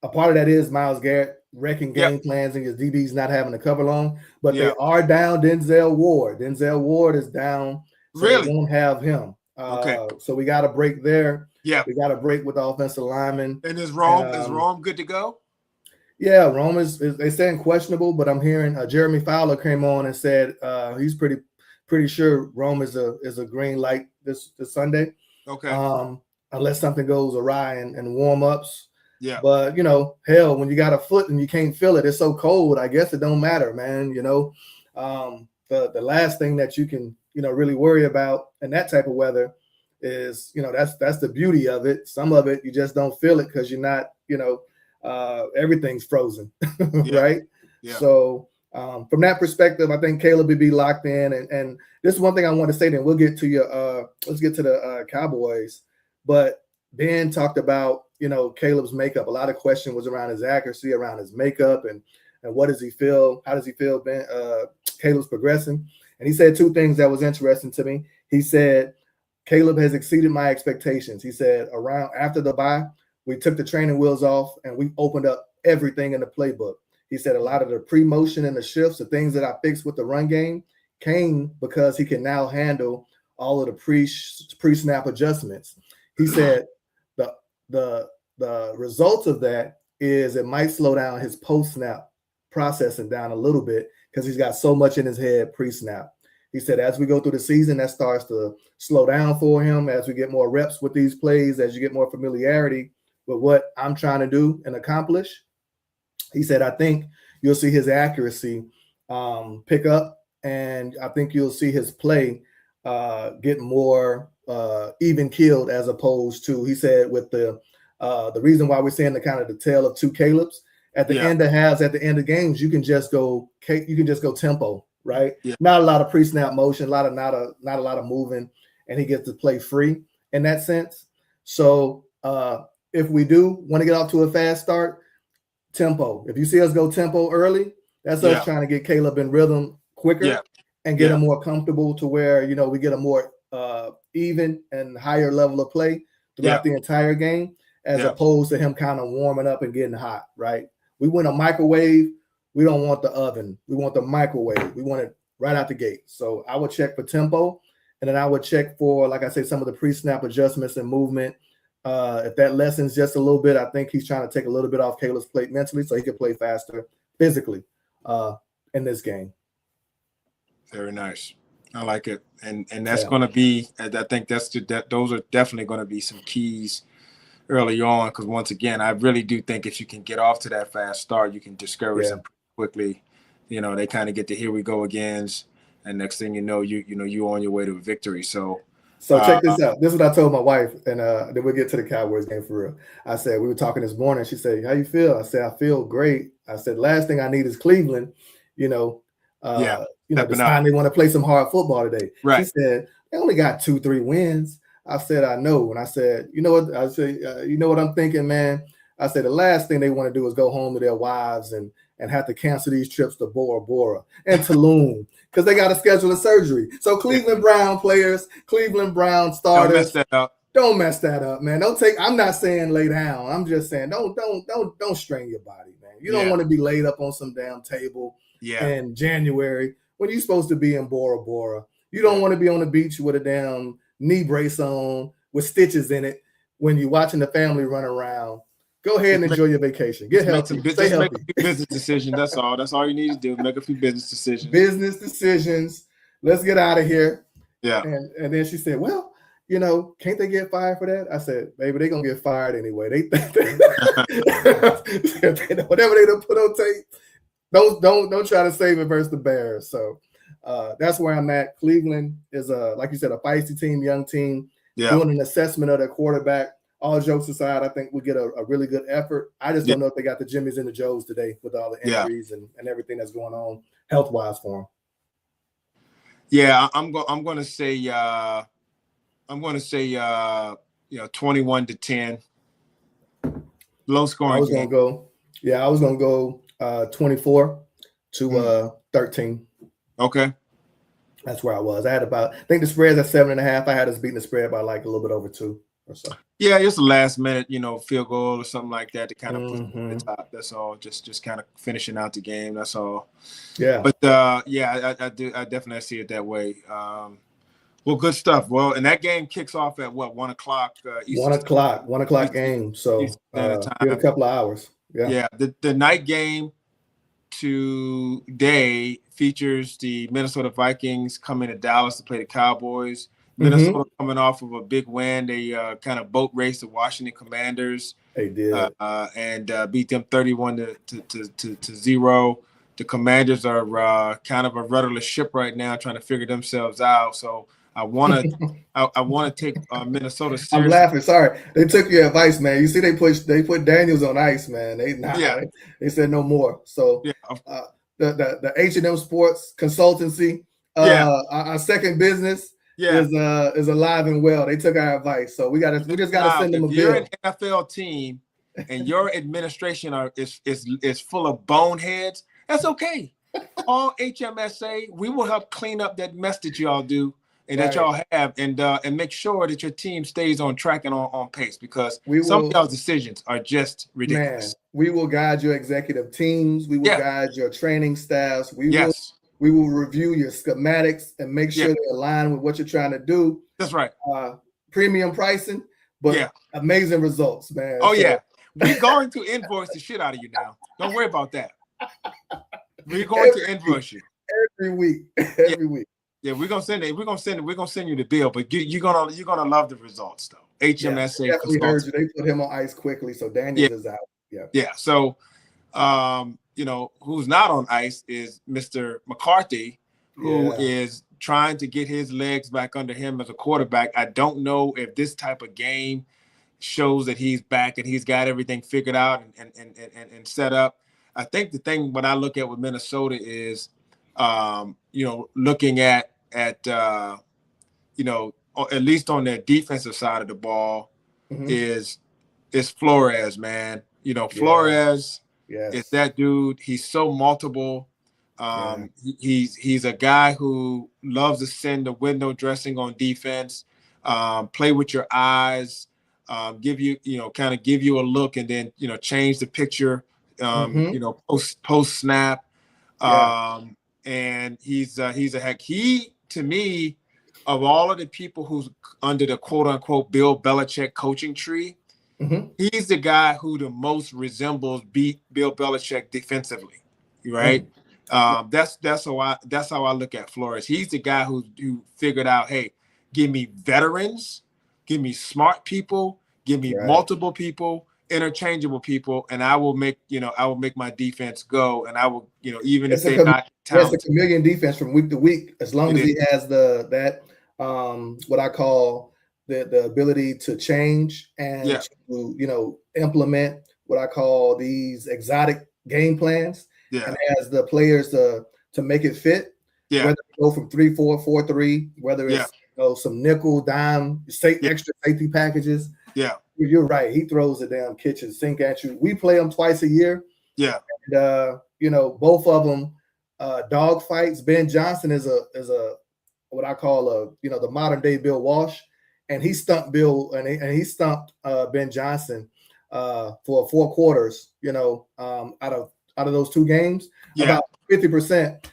A part of that is Myles Garrett wrecking game plans and his DBs not having to cover long. But they are down Denzel Ward. Denzel Ward is down. So they won't have him. So we got a break there. Yeah, we got a break with the offensive lineman. And is Rome good to go? Yeah, Rome is they saying questionable, but I'm hearing Jeremy Fowler came on and said he's pretty sure Rome is a green light this Sunday. Okay. Unless something goes awry in warm-ups. Yeah. But hell, when you got a foot and you can't feel it, it's so cold. I guess it don't matter, man. The last thing that you can really worry about in that type of weather is that's the beauty of it. Some of it you just don't feel it because you're not everything's frozen, right? Yeah. So from that perspective, I think Caleb would be locked in. And this is one thing I want to say. Then we'll get to let's get to the Cowboys. But Ben talked about Caleb's makeup. A lot of question was around his accuracy, around his makeup, and what does he feel? How does he feel? Ben Caleb's progressing, and he said two things that was interesting to me. He said Caleb has exceeded my expectations. He said after the bye, we took the training wheels off and we opened up everything in the playbook. He said a lot of the pre-motion and the shifts, the things that I fixed with the run game, came because he can now handle all of the pre-snap adjustments. he said the result of that is it might slow down his post-snap processing down a little bit because he's got so much in his head pre-snap. He said as we go through the season, that starts to slow down for him as we get more reps with these plays, as you get more familiarity with what I'm trying to do and accomplish. He said, I think you'll see his accuracy pick up, and I think you'll see his play get more even keeled as opposed to, he said, with the reason why we're saying the kind of the tale of two Calebs at the end of halves, at the end of games, you can just go tempo, right? Yeah. Not a lot of pre-snap motion, not a lot of moving, and he gets to play free in that sense. So if we do want to get off to a fast start, tempo. If you see us go tempo early, that's us trying to get Caleb in rhythm quicker and get him more comfortable to where, you know, we get a more even and higher level of play throughout the entire game, as opposed to him kind of warming up and getting hot, right? We want a microwave. We don't want the oven. We want the microwave. We want it right out the gate. So I would check for tempo, and then I would check for, like I say, some of the pre-snap adjustments and movement. If that lessens just a little bit, I think he's trying to take a little bit off Caleb's plate mentally so he can play faster physically in this game. Very nice. I like it. And that's going to be, I think those are definitely going to be some keys early on, because once again, I really do think if you can get off to that fast start, you can discourage them quickly. You know, they kind of get the here we go agains, and next thing you know, you're on your way to a victory. So check this out. This is what I told my wife, and then we'll get to the Cowboys game for real. I said, we were talking this morning. She said, how you feel? I said, I feel great. I said, last thing I need is Cleveland, this time they want to play some hard football today. Right. She said, they only got 2-3 wins. I said, I know. And I said, you know what? I said, you know what I'm thinking, man? I said, the last thing they want to do is go home to their wives and have to cancel these trips to Bora Bora and Tulum because they got to schedule a surgery. So Cleveland Brown players, Cleveland Brown starters, don't mess that up, man. I'm not saying lay down. I'm just saying don't strain your body, man. You don't want to be laid up on some damn table in January when you're supposed to be in Bora Bora. You don't want to be on the beach with a damn knee brace on with stitches in it when you're watching the family run around. Go ahead and enjoy your vacation. Get healthy. Stay healthy. Make a few business decisions. That's all. That's all you need to do. Make a few business decisions. Business decisions. Let's get out of here. Yeah. And then she said, well, can't they get fired for that? I said, baby, they're going to get fired anyway. Whatever they don't put on tape, don't try to save it versus the Bears. So that's where I'm at. Cleveland is like you said, a feisty team, young team, doing an assessment of their quarterback. All jokes aside, I think we get a really good effort. I just don't know if they got the Jimmies and the Joes today with all the injuries and everything that's going on health-wise for them. Yeah, I'm going to say 21-10. Low scoring. I was going to go 24-13. Okay. That's where I was. I think the spread's at 7.5. I had us beating the spread by like a little bit over 2 or so. Yeah, it's a last minute, field goal or something like that to kind of push the top. That's all. Just kind of finishing out the game. That's all. Yeah. But I definitely see it that way. Well, good stuff. Well, and that game kicks off at what, 1 o'clock? 1 o'clock. 1 o'clock game. So a couple of hours. Yeah. The night game today features the Minnesota Vikings coming to Dallas to play the Cowboys. Minnesota coming off of a big win. They kind of boat raced the Washington Commanders. They did. And beat them 31-0. The Commanders are kind of a rudderless ship right now, trying to figure themselves out. So I want to take Minnesota seriously. I'm laughing. Sorry, they took your advice, man. You see, they put Daniels on ice, man. They said no more. So the H&M Sports Consultancy, our second business. Is alive and well. They took our advice, so we just gotta send them a bill. If you're an NFL team and your administration is full of boneheads, that's okay. All HMSA, we will help clean up that mess that y'all do and that y'all have, and make sure that your team stays on track and on pace, because some of y'all's decisions are just ridiculous. Man, we will guide your executive teams. We will guide your training staffs. We will review your schematics and make sure they align with what you're trying to do. That's right. Premium pricing. but Yeah. amazing results, man. Oh So, yeah, we're going to invoice the shit out of you now. Don't worry about that. We're going to invoice you every week, every week. Yeah, we're gonna send it. We're gonna send you the bill. But you're gonna love the results though. HMSA Yeah, we heard you. Consulting. They put him on ice quickly, so Daniels is out. Yeah. Yeah. So, you know, who's not on ice is Mr. McCarthy, who is trying to get his legs back under him as a quarterback. I don't know if this type of game shows that he's back and he's got everything figured out and set up. I think the thing when I look at with Minnesota is, you know, looking at you know, at least on their defensive side of the ball, is Flores, man. You know, Flores is that dude. He's so multiple. He's a guy who loves to send the window dressing on defense, play with your eyes, give you, you know, kind of give you a look and then, you know, change the picture, you know, post snap. And he's a heck. He, to me, of all of the people who's under the quote unquote Bill Belichick coaching tree, he's the guy who the most resembles Bill Belichick defensively, right? That's how I look at Flores. He's the guy who figured out, hey, give me veterans, give me smart people, give me multiple people, interchangeable people, and I will make my defense go, and I will, you know, even if they're not talented. It's a chameleon defense from week to week, as long as he has that what I call the ability to change and to, you know, implement what I call these exotic game plans, and has the players to make it fit. Whether it go from 3-4, 4-3, whether it's you know, some nickel, dime, extra safety packages. You're right. He throws the damn kitchen sink at you. We play them twice a year. And, you know, both of them dog fights. Ben Johnson is a what I call a, you know, the modern day Bill Walsh, and he stumped Bill and he stumped Ben Johnson for 4 quarters. You know, out of those 2 games, about 50%.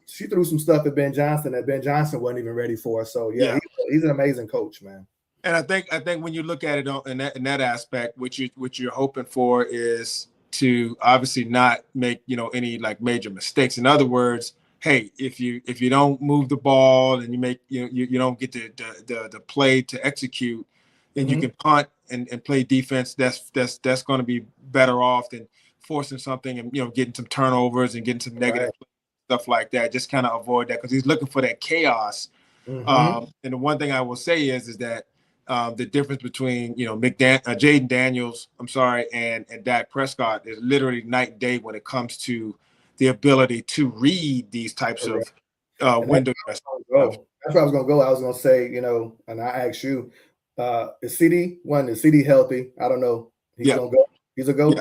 She threw some stuff at Ben Johnson that Ben Johnson wasn't even ready for. So he's an amazing coach, man. And I think when you look at it in that aspect, what you're hoping for is to obviously not make, you know, any like major mistakes. In other words, hey, if you don't move the ball and you make you don't get the play to execute, then you can punt and play defense. That's going to be better off than forcing something and, you know, getting some turnovers and getting some negative stuff like that. Just kind of avoid that because he's looking for that chaos. And the one thing I will say is that the difference between, you know, Jaden Daniels, and Dak Prescott is literally night and day when it comes to the ability to read these types of window dressing. That's where I was going to go. I was going to say, you know, and I asked you, is CD healthy? I don't know. He's going to go. He's a go.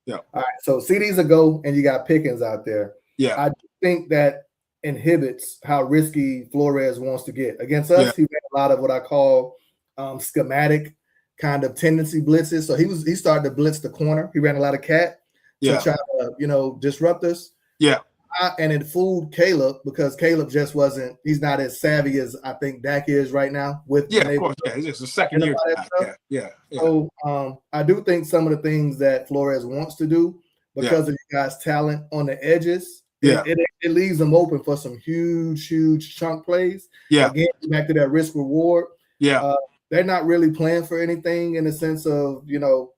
All right. So CD's a go, and you got Pickens out there. I think that inhibits how risky Flores wants to get against us. He ran a lot of what I call schematic kind of tendency blitzes. So he started to blitz the corner. He ran a lot of cat to try to, you know, disrupt us. And it fooled Caleb because Caleb just he's not as savvy as I think Dak is right now. Of course. It's just a second year. So I do think some of the things that Flores wants to do because of you guys' talent on the edges, it leaves them open for some huge chunk plays. Again, back to that risk reward. They're not really playing for anything in the sense of, you know,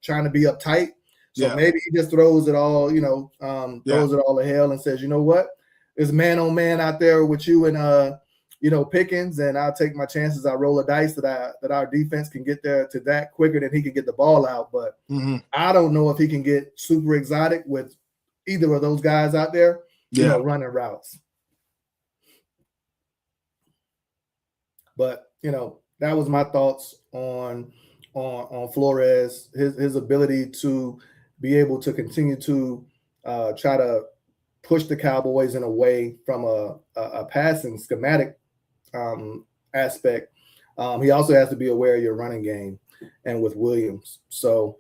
trying to be uptight. So maybe he just throws it all, you know, throws it all to hell and says, you know what, there's man on man out there with you and you know, Pickens, and I'll take my chances. I roll a dice that our defense can get there to that quicker than he can get the ball out. But I don't know if he can get super exotic with either of those guys out there, you know, running routes. But, you know, that was my thoughts on Flores, his ability to be able to continue to try to push the Cowboys in a way from a passing schematic aspect. He also has to be aware of your running game and with Williams. So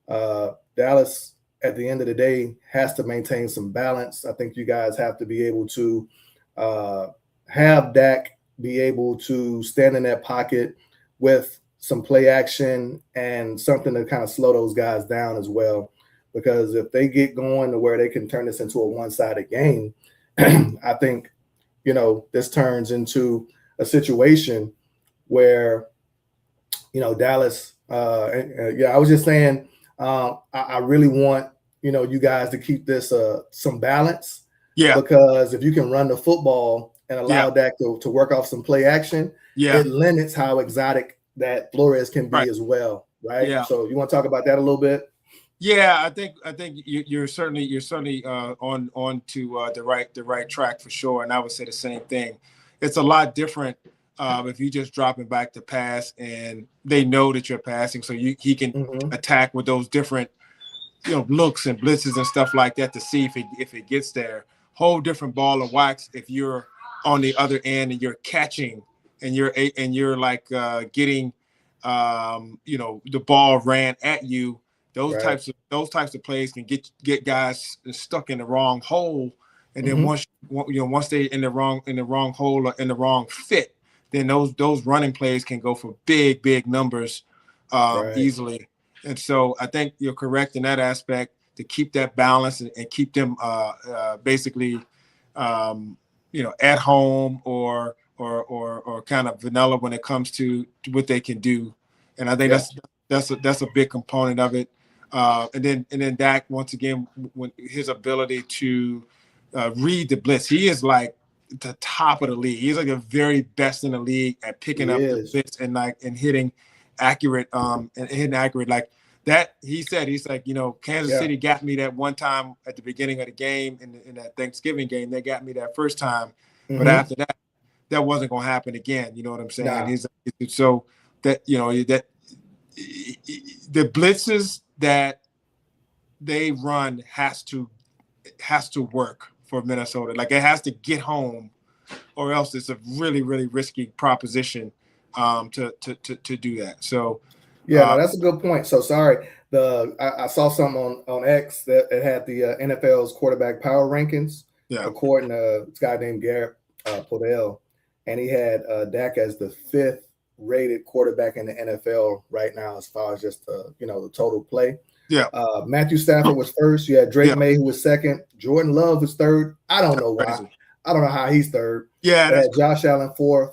Dallas, at the end of the day, has to maintain some balance. I think you guys have to be able to have Dak be able to stand in that pocket with some play action, and something to kind of slow those guys down as well. Because if they get going to where they can turn this into a one-sided game, I think, this turns into a situation where, Dallas, I was just saying, I really want, you guys to keep this some balance. Yeah. Because if you can run the football and allow Dak to work off some play action, it limits how exotic that Flores can be as well, right? Yeah. So you want to talk about that a little bit? Yeah, I think you're certainly on to the right track for sure. And I would say the same thing. It's a lot different if you just dropping back to pass and they know that you're passing, so he can attack with those different looks and blitzes and stuff like that to see if it gets there. Whole different ball of wax if you're on the other end and you're catching and you're like getting the ball ran at you. Those types of plays can get guys stuck in the wrong hole, and then once they're in the wrong hole or in the wrong fit, then those running plays can go for big numbers easily. And so I think you're correct in that aspect to keep that balance and keep them basically at home or kind of vanilla when it comes to what they can do. And I think that's a big component of it. And then Dak, once again, when his ability to read the blitz, he is like the top of the league. He's like the very best in the league at picking up the blitz and hitting accurate like that. He's like, Kansas City got me that one time at the beginning of the game in that Thanksgiving game. They got me that first time, but after that wasn't going to happen again. You know what I'm saying? Nah. So that that the blitzes that they run has to work for Minnesota. Like it has to get home, or else it's a really risky proposition to do that. So that's a good point. So sorry, I saw something on X that it had the NFL's quarterback power rankings according to this guy named Garrett Podell, and he had Dak as the 5th rated quarterback in the NFL right now as far as just the total play. Matthew Stafford was first. You had Drake May, who was second. Jordan Love was third. I don't know why. Crazy. I don't know how he's third. They had Josh Allen 4th.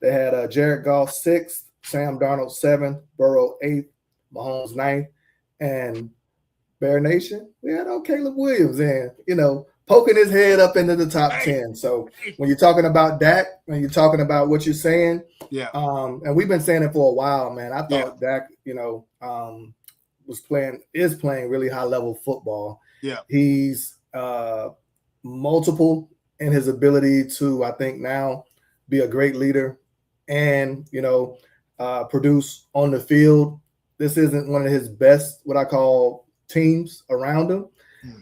They had Jared Goff 6th, Sam Darnold 7th, Burrow 8th, Mahomes 9th, and Bear Nation, we had Caleb Williams and poking his head up into the top 10. So when you're talking about Dak, when you're talking about what you're saying, and we've been saying it for a while, man. I thought Dak, is playing really high level football. He's multiple in his ability to, I think, now be a great leader and produce on the field. This isn't one of his best, what I call, teams around him.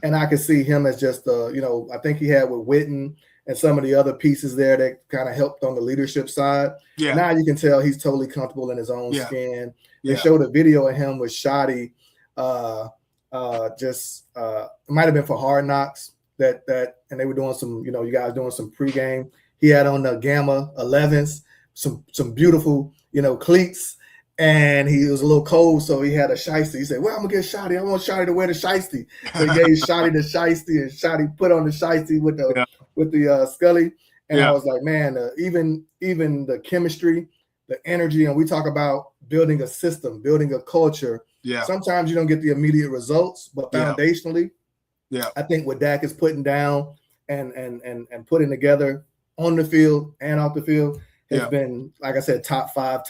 And I can see him as just I think he had with Witten and some of the other pieces there that kind of helped on the leadership side. Now you can tell he's totally comfortable in his own skin. They showed a video of him with Shotty, it might have been for Hard Knocks that and they were doing some, you guys doing some pregame. He had on the Gamma 11s, some beautiful, cleats. And he was a little cold, so he had a shiesty. He said, well, I'm going to get Shotty. I want Shotty to wear the shiesty. So he gave Shotty the shiesty, and Shotty put on the shiesty with the Scully. And I was like, man, even the chemistry, the energy, and we talk about building a system, building a culture. Sometimes you don't get the immediate results, but foundationally, I think what Dak is putting down and putting together on the field and off the field has been, like I said, top 5,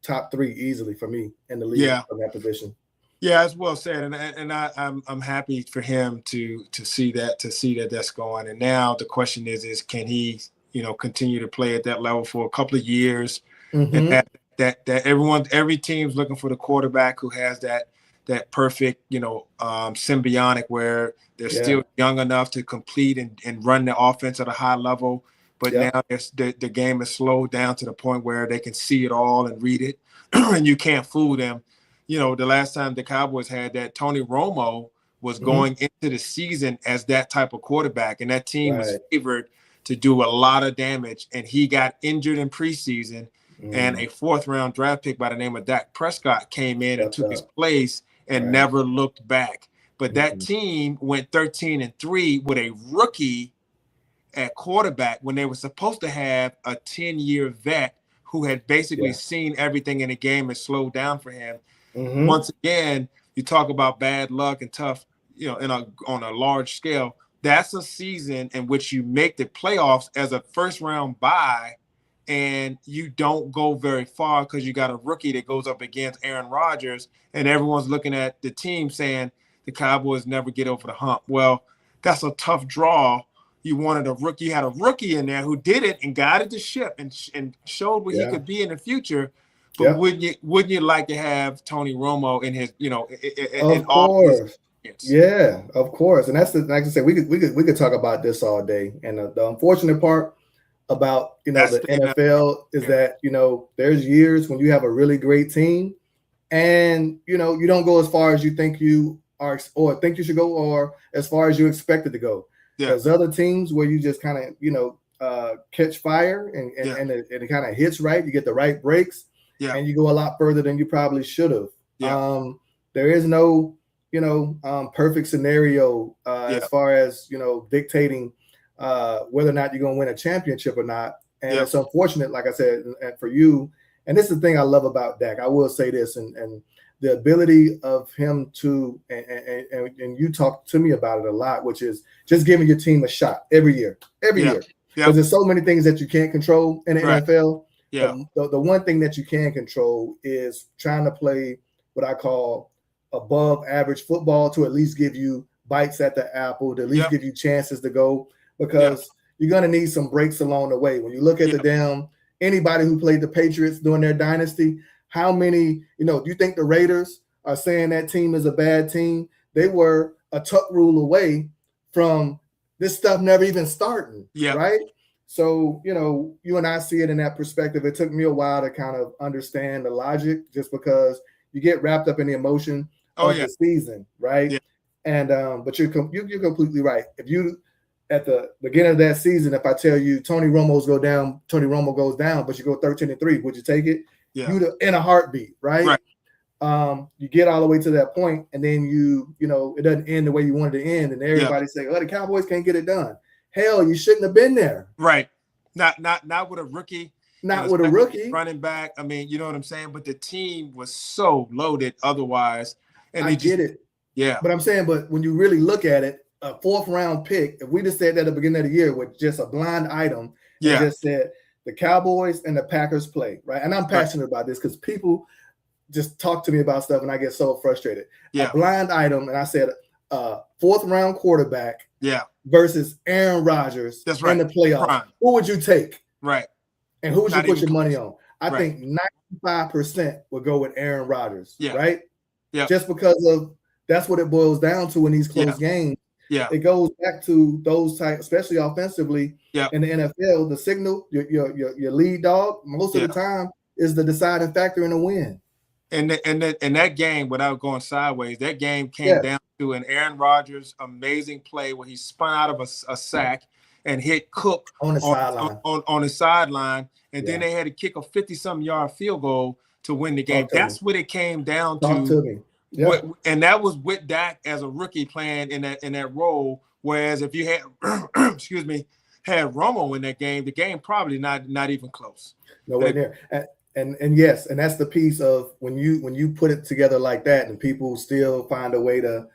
top 3 easily for me in the league from that position. That's well said, and I'm happy for him to see that that's going. And now the question is can he continue to play at that level for a couple of years? And that every team's looking for the quarterback who has that perfect symbiotic where they're still young enough to complete and run the offense at a high level. But now the game is slowed down to the point where they can see it all and read it, and you can't fool them. The last time the Cowboys had that, Tony Romo was going into the season as that type of quarterback, and that team was favored to do a lot of damage, and he got injured in preseason, and a 4th-round draft pick by the name of Dak Prescott came in and took his place and never looked back. But that team went 13-3 with a rookie at quarterback when they were supposed to have a 10-year vet who had basically seen everything in the game and slowed down for him. Once again, you talk about bad luck and tough, on a large scale. That's a season in which you make the playoffs as a first-round bye, and you don't go very far because you got a rookie that goes up against Aaron Rodgers, and everyone's looking at the team saying the Cowboys never get over the hump. Well, that's a tough draw. You wanted a rookie. You had a rookie in there who did it and guided the ship and showed what he could be in the future. But wouldn't you like to have Tony Romo in his, of course. Yeah, of course. And that's like I said, we could talk about this all day. And the unfortunate part about the NFL is that there's years when you have a really great team and you don't go as far as you think you are or think you should go or as far as you expected to go. There's other teams where you just kind of catch fire and it kind of hits right. You get the right breaks and you go a lot further than you probably should have. There is no perfect scenario as far as dictating whether or not you're going to win a championship or not. And it's unfortunate, like I said, and for you. And this is the thing I love about Dak. I will say this, and the ability of him to, and you talk to me about it a lot, which is just giving your team a shot every year. Because there's so many things that you can't control in the NFL. The one thing that you can control is trying to play what I call above average football to at least give you bites at the apple, to at least give you chances to go, because you're going to need some breaks along the way. When you look at anybody who played the Patriots during their dynasty, how many, do you think the Raiders are saying that team is a bad team? They were a tuck rule away from this stuff never even starting, right? So, you and I see it in that perspective. It took me a while to kind of understand the logic just because you get wrapped up in the emotion of the season, right? And but you're completely right. If you at the beginning of that season, if I tell you Tony Romo goes down, but you go 13-3, would you take it? You'd in a heartbeat, right? You get all the way to that point, and then it doesn't end the way you wanted to end, and everybody say, "Oh, the Cowboys can't get it done." Hell, you shouldn't have been there. Right. Not with a rookie. Not with a rookie running back. I mean, you know what I'm saying? But the team was so loaded otherwise. And I get it. Yeah. But I'm saying, when you really look at it, a 4th-round pick, if we just said that at the beginning of the year with just a blind item, and just said the Cowboys and the Packers play, right? And I'm passionate about this because people just talk to me about stuff and I get so frustrated. A blind item, and I said 4th-round quarterback versus Aaron Rodgers in the playoffs. Who would you take? Right. And who would you put your money on? I think 95% would go with Aaron Rodgers, right? Yeah. Just because of that's what it boils down to in these close games. Yeah. It goes back to those type, especially offensively in the NFL. The signal, your lead dog, most of the time is the deciding factor in the win. And that game, without going sideways, that game came down to an Aaron Rodgers amazing play where he spun out of a sack and hit Cook on the sideline, and then they had to kick a 50-something yard field goal to win the game. That's what it came down to. And that was with Dak as a rookie playing in that role. Whereas if you had, had Romo in that game, the game probably not even close. Nowhere near. And yes, and that's the piece of when you put it together like that, and people still find a way to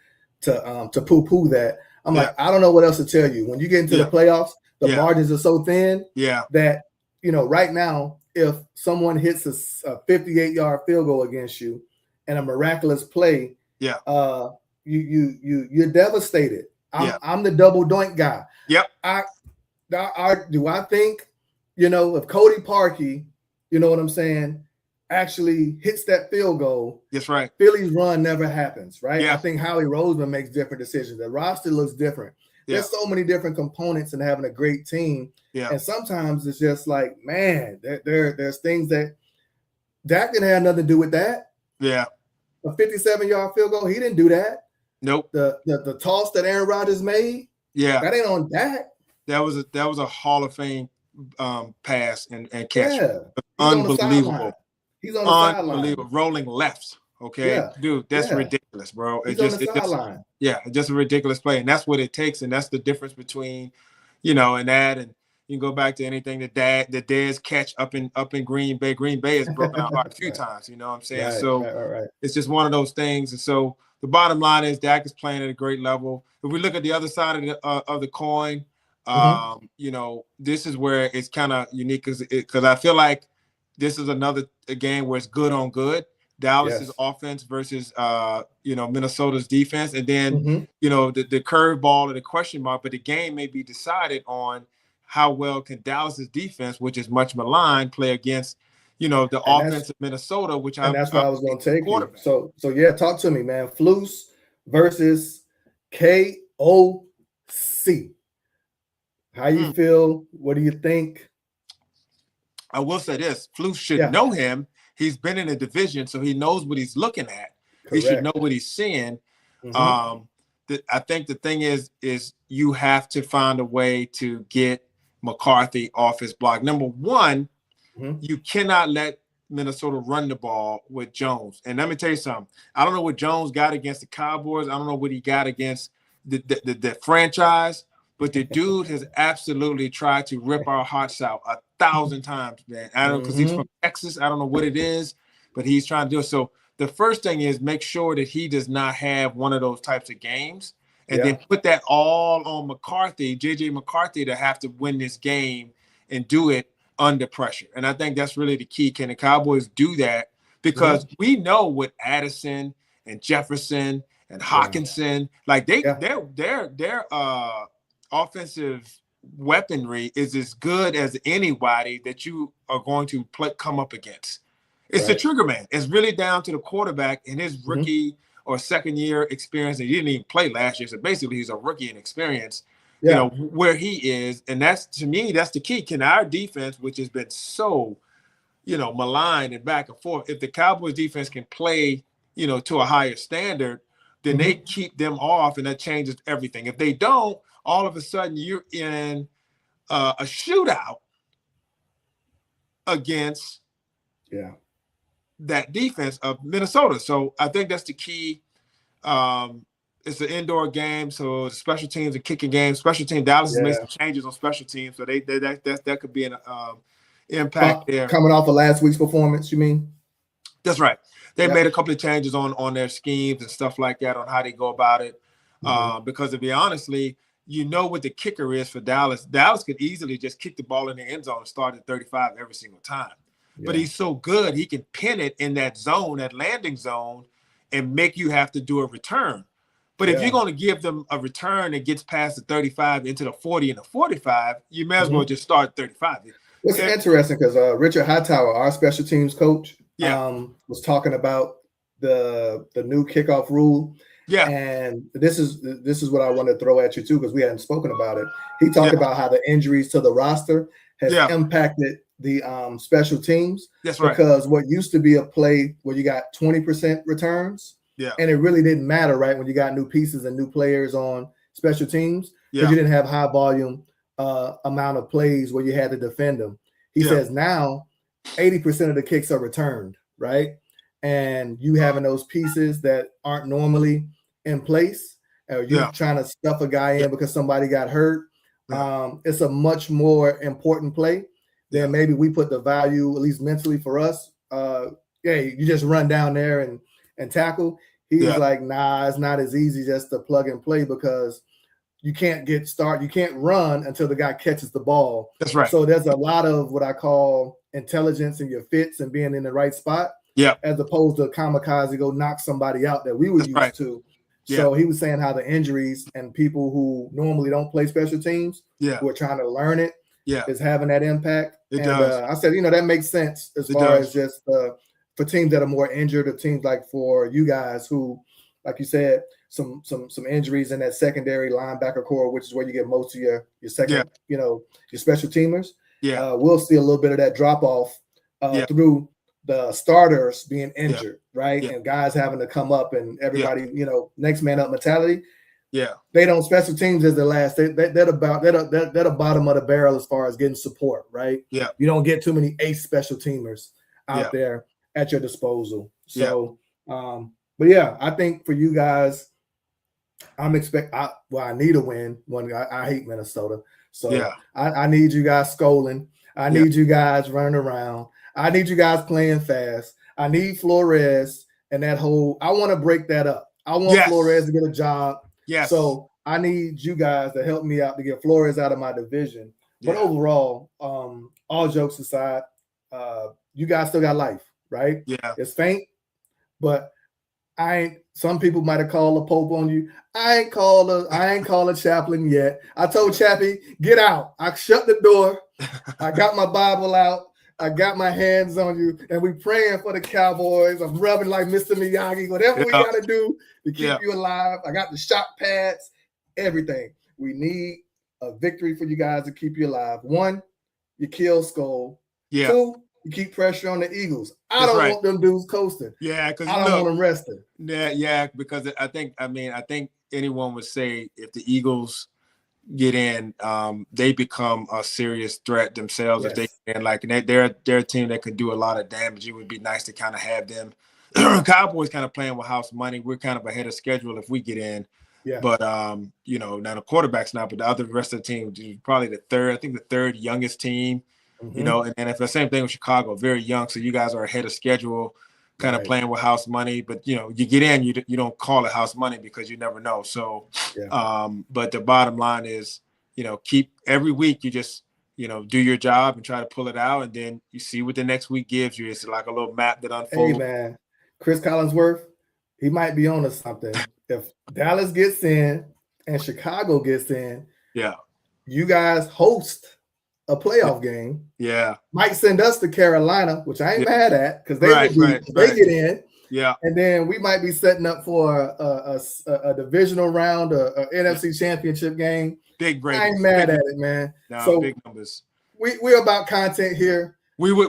poo-poo that. I'm like, I don't know what else to tell you. When you get into the playoffs, the margins are so thin that right now, if someone hits a 58-yard field goal against you and a miraculous play, you're devastated. I'm the double doink guy. Do I think, if Cody Parkey, you know what I'm saying, actually hits that field goal, that's right, Philly's run never happens, right? I think Howie Roseman makes different decisions. The roster looks different. There's so many different components in having a great team. And sometimes it's just like, man, there's things that Dak didn't have nothing to do with that. A 57-yard field goal, he didn't do that. Nope. The toss that Aaron Rodgers made, that ain't on Dak. That was a Hall of Fame pass and catch. Yeah, Unbelievable. He's on the sideline. Unbelievable. Rolling lefts. Okay, Yeah. dude, that's Yeah. ridiculous, bro. He's on the sideline. Yeah, it's just a ridiculous play, and that's what it takes, and that's the difference between, and that, and you can go back to anything that Dez catch up in Green Bay. Green Bay has broken our heart a few times. You know what I'm saying? Right. It's just one of those things, and so the bottom line is Dak is playing at a great level. If we look at the other side of the coin, this is where it's kind of unique because I feel like this is another game where it's good on good. Dallas's offense versus Minnesota's defense, and then the curveball or the question mark. But the game may be decided on how well can Dallas's defense, which is much maligned, play against the offense of Minnesota, which that's why I was going to take you. So yeah, talk to me, man. Flus versus KOC. How you feel? What do you think? I will say this: Flus should know him. He's been in a division, so he knows what he's looking at. Correct. He should know what he's seeing. I think the thing is you have to find a way to get McCarthy off his block. Number one, you cannot let Minnesota run the ball with Jones. And let me tell you something. I don't know what Jones got against the Cowboys. I don't know what he got against the franchise, but the dude has absolutely tried to rip our hearts out 1,000 times, man. I don't know, because he's from Texas. I don't know what it is, but he's trying to do it. So the first thing is make sure that he does not have one of those types of games, and then put that all on McCarthy, JJ McCarthy, to have to win this game and do it under pressure. And I think that's really the key. Can the Cowboys do that? Because we know what Addison and Jefferson and Hawkinson, like their offensive weaponry is as good as anybody that you are going to come up against. It's the trigger man. It's really down to the quarterback and his rookie or second year experience. And he didn't even play last year. So basically he's a rookie in experience, where he is. And that's, to me, that's the key. Can our defense, which has been so, maligned and back and forth, if the Cowboys defense can play, to a higher standard, then they keep them off, and that changes everything. If they don't, all of a sudden you're in a shootout against that defense of Minnesota. So I think that's the key. It's an indoor game, so special teams and kicking game. Special team, Dallas has made some changes on special teams, so that could be an impact there. Coming off of last week's performance, you mean? That's right. They made a couple of changes on their schemes and stuff like that, on how they go about it. Because to be honestly, what the kicker is for Dallas. Dallas could easily just kick the ball in the end zone and start at 35 every single time. But he's so good, he can pin it in that zone, that landing zone, and make you have to do a return. But if you're going to give them a return that gets past the 35 into the 40 and the 45, you may as well just start 35. What's interesting, because Richard Hightower, our special teams coach, was talking about the new kickoff rule. Yeah, and this is what I want to throw at you too, because we hadn't spoken about it. He talked about how the injuries to the roster has impacted the special teams. That's right. Because what used to be a play where you got 20% returns, and it really didn't matter, right, when you got new pieces and new players on special teams, because you didn't have high volume amount of plays where you had to defend them. He says now 80% of the kicks are returned, right? And you having those pieces that aren't normally in place, or you trying to stuff a guy in because somebody got hurt. It's a much more important play than maybe we put the value, at least mentally for us. You just run down there and tackle. He's like, nah, it's not as easy just to plug and play, because you can't you can't run until the guy catches the ball. That's right. So there's a lot of what I call intelligence in your fits and being in the right spot. Yeah. As opposed to kamikaze, go knock somebody out that we were used to. Yeah. So he was saying how the injuries and people who normally don't play special teams, who are trying to learn it, is having that impact. It does. I said, that makes sense as far as just for teams that are more injured, or teams like for you guys who, like you said, some injuries in that secondary linebacker core, which is where you get most of your second, your special teamers. Yeah. We'll see a little bit of that drop off through the starters being injured, right? And guys having to come up, and everybody, next man up mentality. Yeah. They don't special teams as the last. They're the bottom of the barrel as far as getting support, right? Yeah. You don't get too many ace special teamers out Yeah. there at your disposal. So, but yeah, I think for you guys, I need a win. I hate Minnesota, so Yeah. I need you guys scolding. I need you guys running around. I need you guys playing fast. I need Flores and that whole. I want to break that up. I want Flores to get a job. Yes. So I need you guys to help me out to get Flores out of my division. But overall, all jokes aside, you guys still got life, right? Yeah. It's faint, but some people might have called a Pope on you. I ain't called a chaplain yet. I told Chappie, get out. I shut the door. I got my Bible out. I got my hands on you, and we praying for the Cowboys. I'm rubbing like Mr. Miyagi, whatever we got to do to keep you alive. I got the shot pads, everything. We need a victory for you guys to keep you alive. 1, you kill Skull. 2, you keep pressure on the Eagles. I don't want them dudes coasting. Yeah, because I don't want them resting. Yeah, because I think anyone would say if the Eagles get in, they become a serious threat themselves. If they get in, like they're a team that could do a lot of damage. It would be nice to kind of have them. Cowboys kind of playing with house money. We're kind of ahead of schedule if we get in. Yeah. But now the quarterback's not, but the rest of the team is probably the third youngest team. And if the same thing with Chicago, very young. So you guys are ahead of schedule, kind of playing with house money. But you get in, you don't call it house money because you never know. So, but the bottom line is, keep every week you just do your job and try to pull it out, and then you see what the next week gives you. It's like a little map that unfolds. Hey man, Chris Collinsworth, he might be on to something. If Dallas gets in and Chicago gets in, you guys host a playoff game. Might send us to Carolina, which I ain't mad at because they get in. And then we might be setting up for a divisional round, a NFC Championship game. Big break. I ain't mad at it, man. No, so big numbers. We're about content here. We would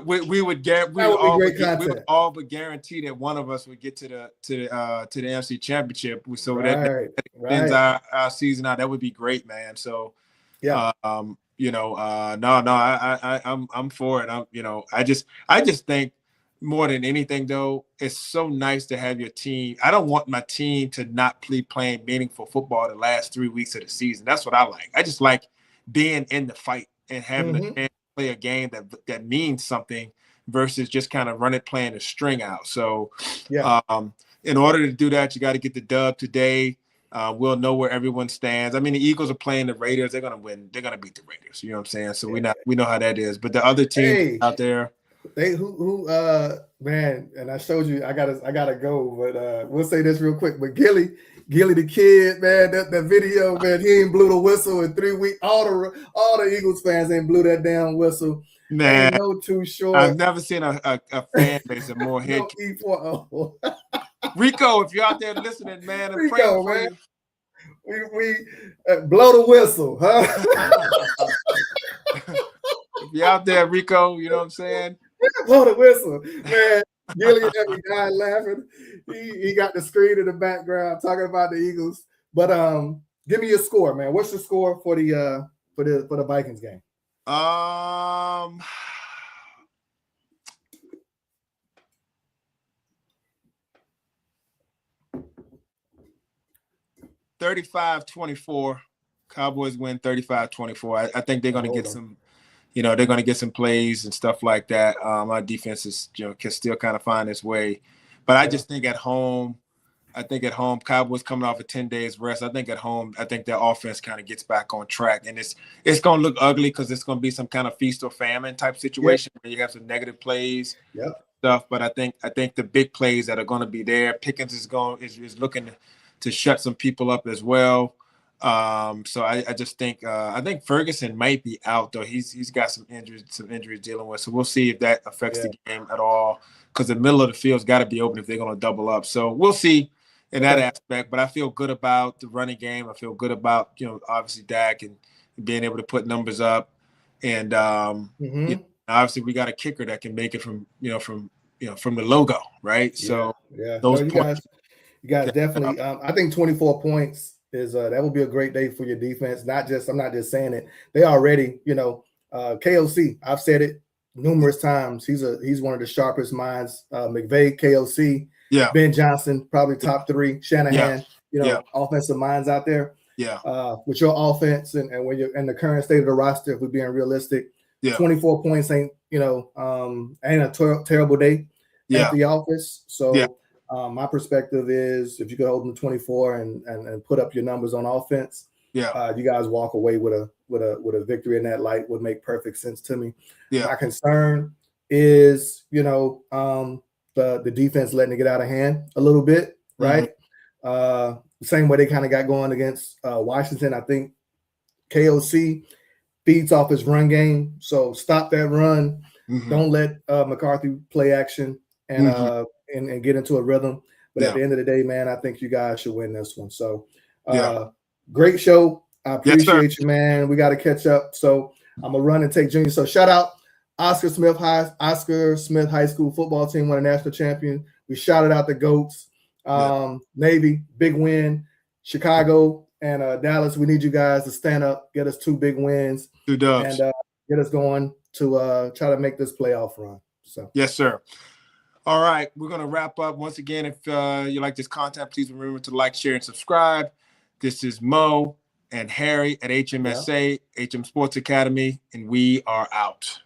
all but guarantee that one of us would get to the NFC Championship. So that ends our season out. That would be great, man. So I'm for it. I just think more than anything though, it's so nice to have your team. I don't want my team to not be playing meaningful football the last 3 weeks of the season. That's what I like. I just like being in the fight and having a chance to play a game that means something versus just kind of playing a string out. So in order to do that, you got to get the dub today. We'll know where everyone stands. I mean, the Eagles are playing the Raiders. They're going to win. They're going to beat the Raiders. You know what I'm saying? So we know how that is. But the other teams out there, man, and I showed you. I gotta go. But we'll say this real quick. But Gilly the kid, man, that video, man, he ain't blew the whistle in 3 weeks. All the Eagles fans ain't blew that damn whistle. Man, ain't no too short. I've never seen a fan base of more head. Rico, if you're out there listening, man, I'm praying for you. We blow the whistle, huh? If you're out there, Rico, you know what I'm saying? Blow the whistle, man. Gilly had me dying laughing. He got the screen in the background talking about the Eagles. But give me your score, man. What's the score for the Vikings game? 35-24. Cowboys win 35-24. I think they're going to get some, they're going to get some plays and stuff like that. Our defense is, can still kind of find its way. But I just think at home, Cowboys coming off of 10 days rest. I think their offense kind of gets back on track. And it's going to look ugly because it's going to be some kind of feast or famine type situation where you have some negative plays stuff. But I think the big plays that are going to be there, Pickens is looking to shut some people up as well. So I just think I think Ferguson might be out though. He's got some injuries dealing with. So we'll see if that affects the game at all. Because the middle of the field's got to be open if they're going to double up. So we'll see in that aspect. But I feel good about the running game. I feel good about obviously Dak and being able to put numbers up. And obviously we got a kicker that can make it from the logo, right? So you guys definitely. I think 24 points is that would be a great day for your defense. I'm not just saying it. They already, KOC. I've said it numerous times. He's one of the sharpest minds. McVay, KOC, Yeah. Ben Johnson, probably top 3. Shanahan, offensive minds out there. Yeah. With your offense and when you're in the current state of the roster, if we're being realistic, 24 points ain't a terrible day at the office. So my perspective is if you could hold them 24 and put up your numbers on offense, you guys walk away with a victory in that light would make perfect sense to me. My concern is, the defense letting it get out of hand a little bit, right? The same way they kind of got going against Washington. I think KOC feeds off his run game, so stop that run. Don't let McCarthy play action and get into a rhythm. But at the end of the day, man, I think you guys should win this one. So great show. I appreciate you, man. We got to catch up. So I'm gonna run and take junior. So shout out Oscar Smith High School football team, won a national champion. We shouted out the GOATs. Navy, big win. Chicago and Dallas, we need you guys to stand up, get us 2 big wins, 2 dubs, and get us going to try to make this playoff run. So yes, sir. All right, we're gonna wrap up. Once again, if you like this content, please remember to like, share, and subscribe. This is Mo and Harry at HMSA, HM Sports Academy, and we are out.